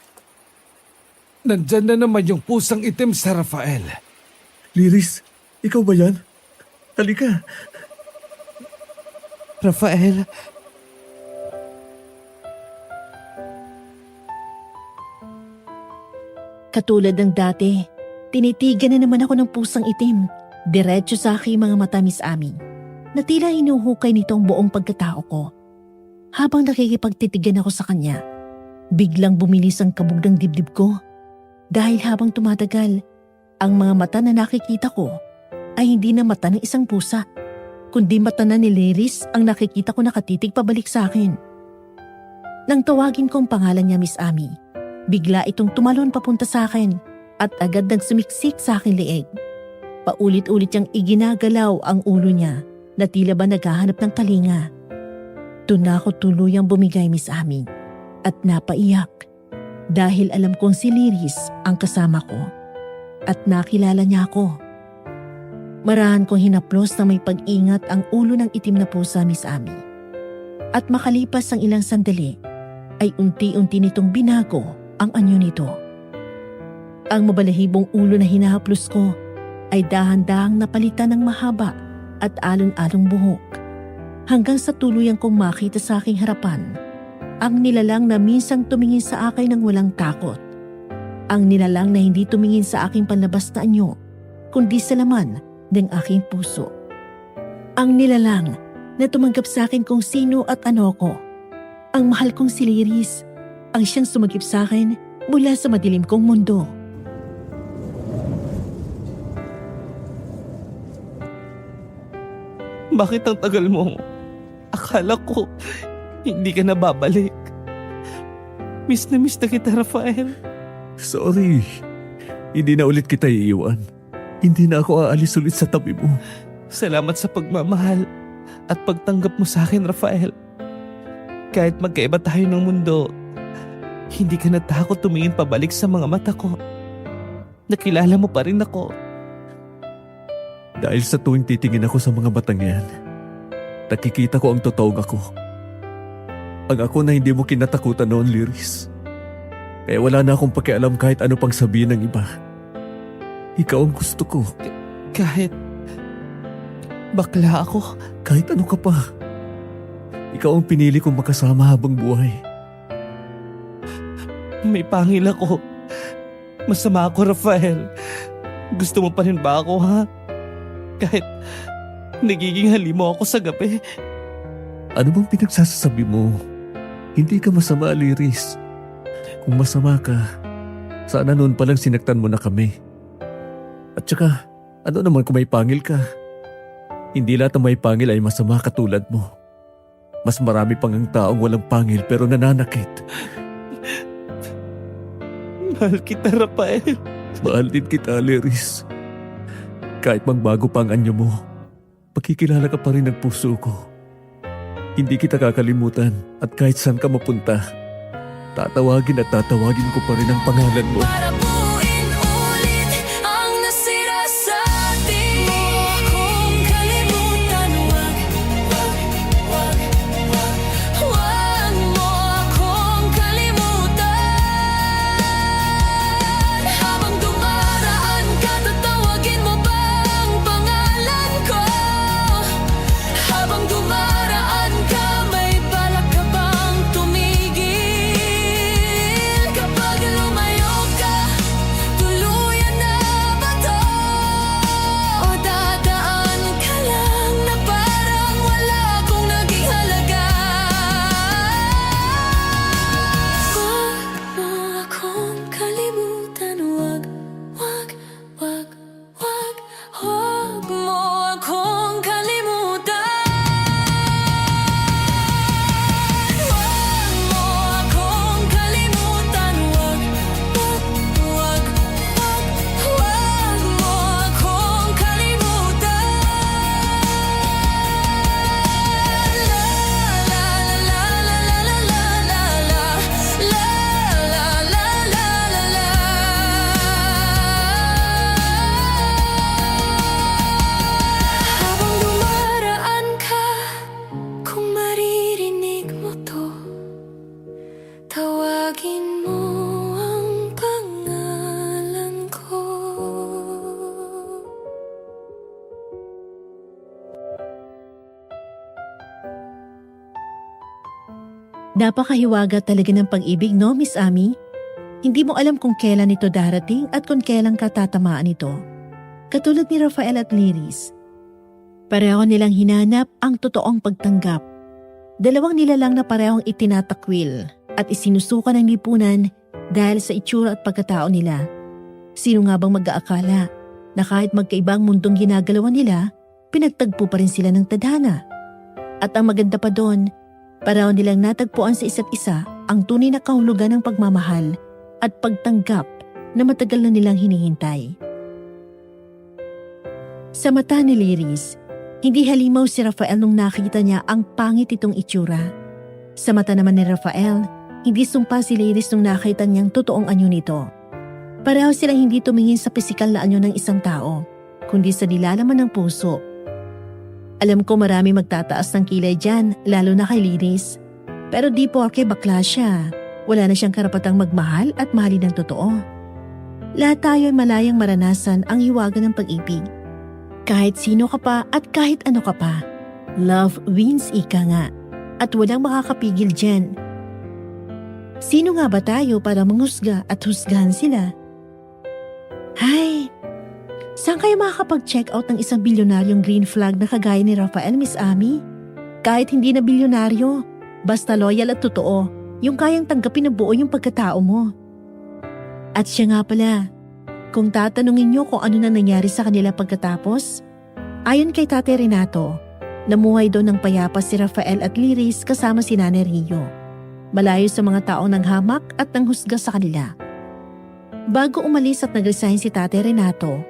Nandyan na naman yung pusang itim sa Rafael. Liris, ikaw ba yan? Halika. Rafael, Katulad ng dati, tinitigan na naman ako ng pusang itim. Diretso sa aking mga mata, Miss Ami, na tila hinuhukay nito ang buong pagkatao ko. Habang nakikipagtitigan ako sa kanya, biglang bumilis ang kabog ng dibdib ko. Dahil habang tumatagal, ang mga mata na nakikita ko ay hindi na mata ng isang pusa, kundi mata na ni Liris ang nakikita ko nakatitig pabalik sa akin. Nang tawagin ko ang pangalan niya, Miss Ami, bigla itong tumalon papunta sa akin at agad nagsumiksik sa aking leeg. Paulit-ulit niyang iginagalaw ang ulo niya na tila ba naghahanap ng talinga. Doon na ako tuluyang bumigay, Miss Ami, at napaiyak dahil alam kong si Liris ang kasama ko at nakilala niya ako. Marahan kong hinaplos na may pag-ingat ang ulo ng itim na pusa, Miss Ami. At makalipas ang ilang sandali, ay unti-unti nitong binago ang anyo nito. Ang mabalahibong ulo na hinahaplos ko ay dahan-dahang napalitan ng mahaba at alon-along buhok. Hanggang sa tuluyang kong makita sa aking harapan, ang nilalang na minsang tumingin sa akin ng walang takot. Ang nilalang na hindi tumingin sa aking panlabas na anyo, kundi sa laman ng aking puso. Ang nilalang na tumanggap sa akin kung sino at ano ko. Ang mahal kong si Liris, ang siyang sumagip sa akin mula sa madilim kong mundo. bakit ang tagal mo? Akala ko hindi ka na babalik. Miss na kita, Rafael. Sorry. Hindi na ulit kita iiwan. Hindi na ako aalis ulit sa tabi mo. Salamat sa pagmamahal at pagtanggap mo sa akin, Rafael. Kahit magkaiba tayo ng mundo, hindi ka natakot tumingin pabalik sa mga mata ko. Nakilala mo pa rin ako. Dahil sa tuwing titingin ako sa mga batang yan, nakikita ko ang totoong ako. Ang ako na hindi mo kinatakutan noon, Liris. Kaya wala na akong pakialam kahit ano pang sabihin ng iba. Ikaw ang gusto ko. Kahit bakla ako. Kahit ano ka pa. Ikaw ang pinili kong makasama habang buhay. May pangil ako. Masama ako, Rafael. Gusto mo pa rin ba ako, ha? Kahit nagiging halimo ako sa gabi. Ano bang pinagsasabi mo? Hindi ka masama, Liris. Kung masama ka, sana noon palang sinaktan mo na kami. At saka, ano naman kung may pangil ka? Hindi lahat ng may pangil ay masama katulad mo. Mas marami pang ang taong walang pangil pero nananakit. Mahal kita, Rafael. Mahal din kita, Liris. Kahit magbago pa ang anyo mo, pagkikilala ka pa rin ng puso ko. Hindi kita kakalimutan at kahit saan ka mapunta, tatawagin at tatawagin ko pa rin ang pangalan mo. Para buuin ulit ang nasira sa atin. Huwag kong kalimutan, huwag mo akong kalimutan. Habang dumaraan ka, tatawagin mo Napakahiwaga talaga ng pag-ibig, no, Miss Ami? Hindi mo alam kung kailan ito darating at kung kailan ka tatamaan ito. Katulad ni Rafael at Liris. Pareho nilang hinanap ang totoong pagtanggap. Dalawang nilalang na parehong itinatakwil at isinusuka ng lipunan dahil sa itsura at pagkatao nila. Sino nga bang mag-aakala na kahit magkaibang mundong ginagalawan nila, pinagtagpo pa rin sila ng tadhana. At ang maganda pa doon, pareho nilang natagpuan sa isa't isa ang tunay na kahulugan ng pagmamahal at pagtanggap na matagal na nilang hinihintay. Sa mata ni Liris, hindi halimaw si Rafael nung nakita niya ang pangit itong itsura. Sa mata naman ni Rafael, hindi sumpa si Liris nung nakita niyang totoong anyo nito. Pareho silang hindi tumingin sa pisikal na anyo ng isang tao, kundi sa nilalaman ng puso. Alam ko marami magtataas ng kilay dyan, lalo na kay Liris. Pero di porke bakla siya, wala na siyang karapatang magmahal at mahalin ng totoo. Lahat tayo ay malayang maranasan ang hiwaga ng pag-ibig. Kahit sino ka pa at kahit ano ka pa, love wins, ika nga. At walang makakapigil dyan. Sino nga ba tayo para manghusga at husgahan sila? Hay! Saan kayo makakapag-check out ng isang bilyonaryong green flag na kagaya ni Rafael, Miss Ami? Kahit hindi na bilyonaryo, basta loyal at totoo, yung kayang tanggapin na buo yung pagkatao mo. At siya nga pala, kung tatanungin niyo kung ano na nangyari sa kanila pagkatapos, ayon kay Tate Renato, namuhay doon ng payapa si Rafael at Liris kasama si Nanay Rio. Malayo sa mga taong nanghamak at nanghusga sa kanila. Bago umalis at nag-resign si Tate Renato,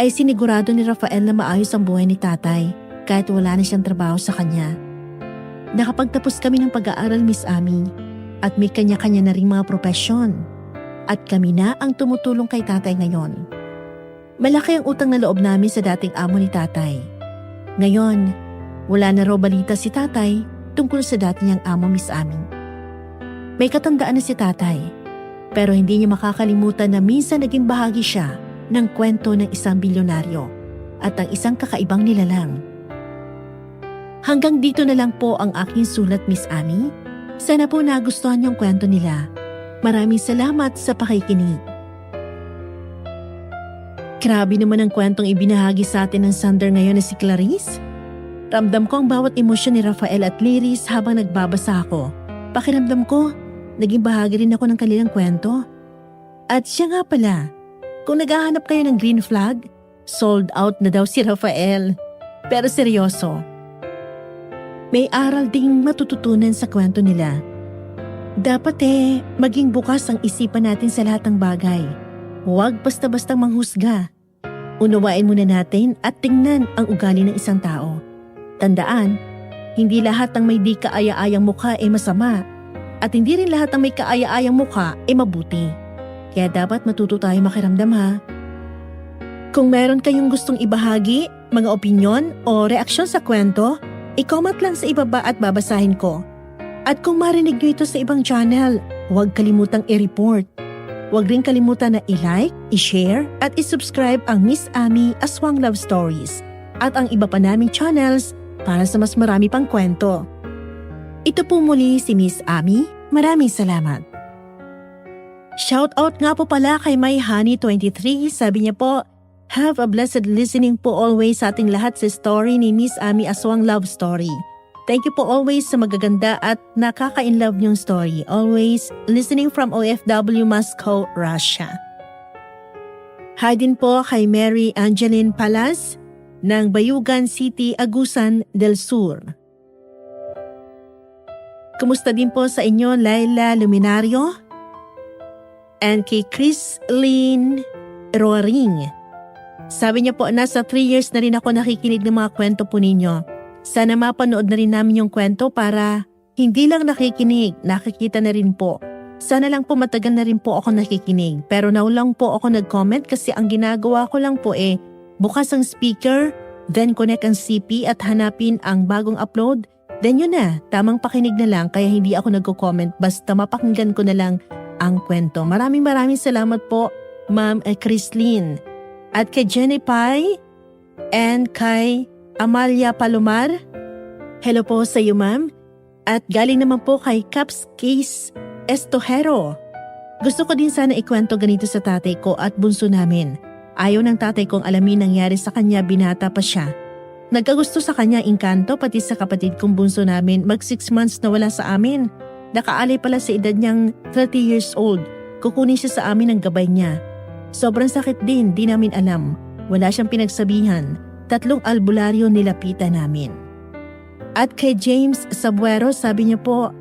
ay sinigurado ni Rafael na maayos ang buhay ni tatay kahit wala na siyang trabaho sa kanya. Nakapagtapos kami ng pag-aaral, Miss Ami, at may kanya-kanya na ring mga propesyon. At kami na ang tumutulong kay tatay ngayon. Malaki ang utang na loob namin sa dating amo ni tatay. Ngayon, wala na raw balita si tatay tungkol sa dati niyang amo, Miss Ami. May katandaan na si tatay, pero hindi niya makakalimutan na minsan naging bahagi siya ng kwento ng isang bilyonaryo at ang isang kakaibang nilalang. Hanggang dito na lang po ang aking sulat, Miss Ami. Sana po nagustuhan yung kwento nila. Maraming salamat sa pakikinig. Grabe naman ang kwentong ibinahagi sa atin ng Sander ngayon na si Clarice. Ramdam ko ang bawat emosyon ni Rafael at Liris habang nagbabasa ako. Pakiramdam ko, naging bahagi rin ako ng kanilang kwento. At siya nga pala, kung naghahanap kayo ng green flag, sold out na daw si Rafael. Pero seryoso, may aral ding matututunan sa kwento nila. Dapat maging bukas ang isipan natin sa lahat ng bagay. Huwag basta-bastang manghusga. Unawain muna natin at tingnan ang ugali ng isang tao. Tandaan, hindi lahat ng may di kaaya-ayang mukha ay masama. At hindi rin lahat ng may kaaya-ayang mukha ay mabuti. Kaya dapat matuto tayo makiramdam, ha. Kung meron kayong gustong ibahagi, mga opinyon o reaksyon sa kwento, i-comment lang sa ibaba at babasahin ko. At kung marinig nyo ito sa ibang channel, huwag kalimutang i-report. Huwag rin kalimutan na i-like, i-share at i-subscribe ang Miss Ami Aswang Love Stories at ang iba pa naming channels para sa mas marami pang kwento. Ito po muli si Miss Ami. Maraming salamat. Shoutout nga po pala kay MyHoney23. Sabi niya po, have a blessed listening po always sa ating lahat sa story ni Miss Ami Aswang Love Story. Thank you po always sa magaganda at nakaka-inlove niyong story. Always listening from OFW Moscow, Russia. Hi din po kay Mary Angeline Palas ng Bayugan City, Agusan del Sur. Kumusta din po sa inyo, Laila Luminario? And kay Chris Lynn Roaring. Sabi niya po, nasa 3 years na rin ako nakikinig ng mga kwento po ninyo. Sana mapanood na rin namin yung kwento para hindi lang nakikinig, nakikita na rin po. Sana lang po matagal na rin po ako nakikinig. Pero naulang po ako nag-comment kasi ang ginagawa ko lang po bukas ang speaker, then connect ang CP at hanapin ang bagong upload. Then yun na, tamang pakinig na lang kaya hindi ako nagko-comment basta mapakinggan ko na lang ang kwento. Maraming salamat po, Ma'am Chrislyn. At kay Jenny Pai and kay Amalia Palomar. Hello po sa iyo, Ma'am. At galing naman po kay Caps Case Estojero. Gusto ko din sana ikwento ganito sa tatay ko at bunso namin. Ayaw ng tatay kong alamin nangyari sa kanya, binata pa siya. Nagkagusto sa kanya Encanto pati sa kapatid kong bunso namin, mag 6 months na wala sa amin. Nakaalay pala sa edad niyang 30 years old. Kukunin siya sa amin ang gabay niya. Sobrang sakit din, di namin alam. Wala siyang pinagsabihan. 3 albularyo nilapitan namin. At kay James Sabuero, sabi niya po,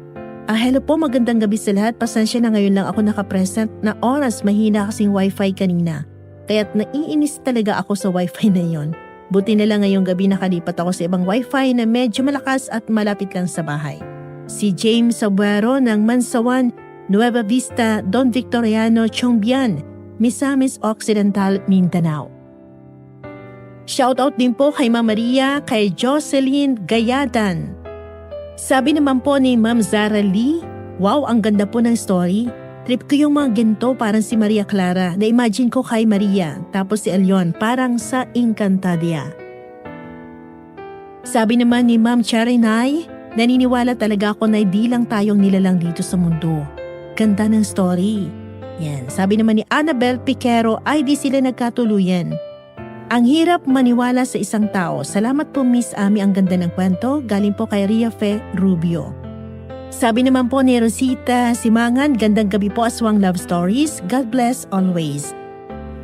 hello po, magandang gabi sa lahat. Pasensya na ngayon lang ako nakapresent na oras, mahina kasing wifi kanina. Kaya't naiinis talaga ako sa wifi na yon. Buti na lang ngayong gabi nakalipat ako sa ibang wifi na medyo malakas at malapit lang sa bahay. Si James Sabuero ng Mansawan, Nueva Vista, Don Victoriano, Chongbian, Misamis Occidental, Mindanao. Shoutout din po kay Ma'am Maria, kay Jocelyn Gayadan. Sabi naman po ni Ma'am Zara Lee, wow, ang ganda po ng story. Trip ko yung mga ginto parang si Maria Clara. Na-imagine ko kay Maria, tapos si Elion parang sa Encantadia. Sabi naman ni Ma'am Charinay, naniniwala talaga ako na di lang tayong nilalang dito sa mundo. Ganda ng story. Yan. Sabi naman ni Annabel Piquero, ay di sila nagkatuluyan. Ang hirap maniwala sa isang tao. Salamat po Miss Ami, ang ganda ng kwento. Galing po kay Ria Fe Rubio. Sabi naman po ni Rosita Simangan, gandang gabi po, Aswang Love Stories. God bless always.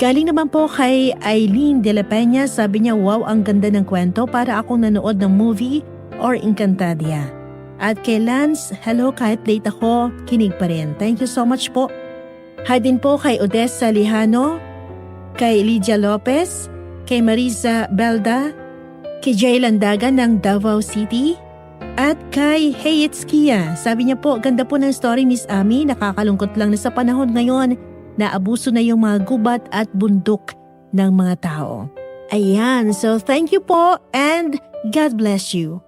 Galing naman po kay Eileen De La Peña, sabi niya, wow, ang ganda ng kwento, para akong nanood ng movie or Encantadia. At kay Lance, hello, kahit late ako, kinig pa rin. Thank you so much po. Hi din po kay Odessa Lijano, kay Lydia Lopez, kay Marisa Belda, kay Jay Landagan ng Davao City, at kay Hayits Kia. Sabi niya po, ganda po ng story Miss Ami, nakakalungkot lang na sa panahon ngayon na abuso na yung mga gubat at bundok ng mga tao. Ayan, so thank you po and God bless you.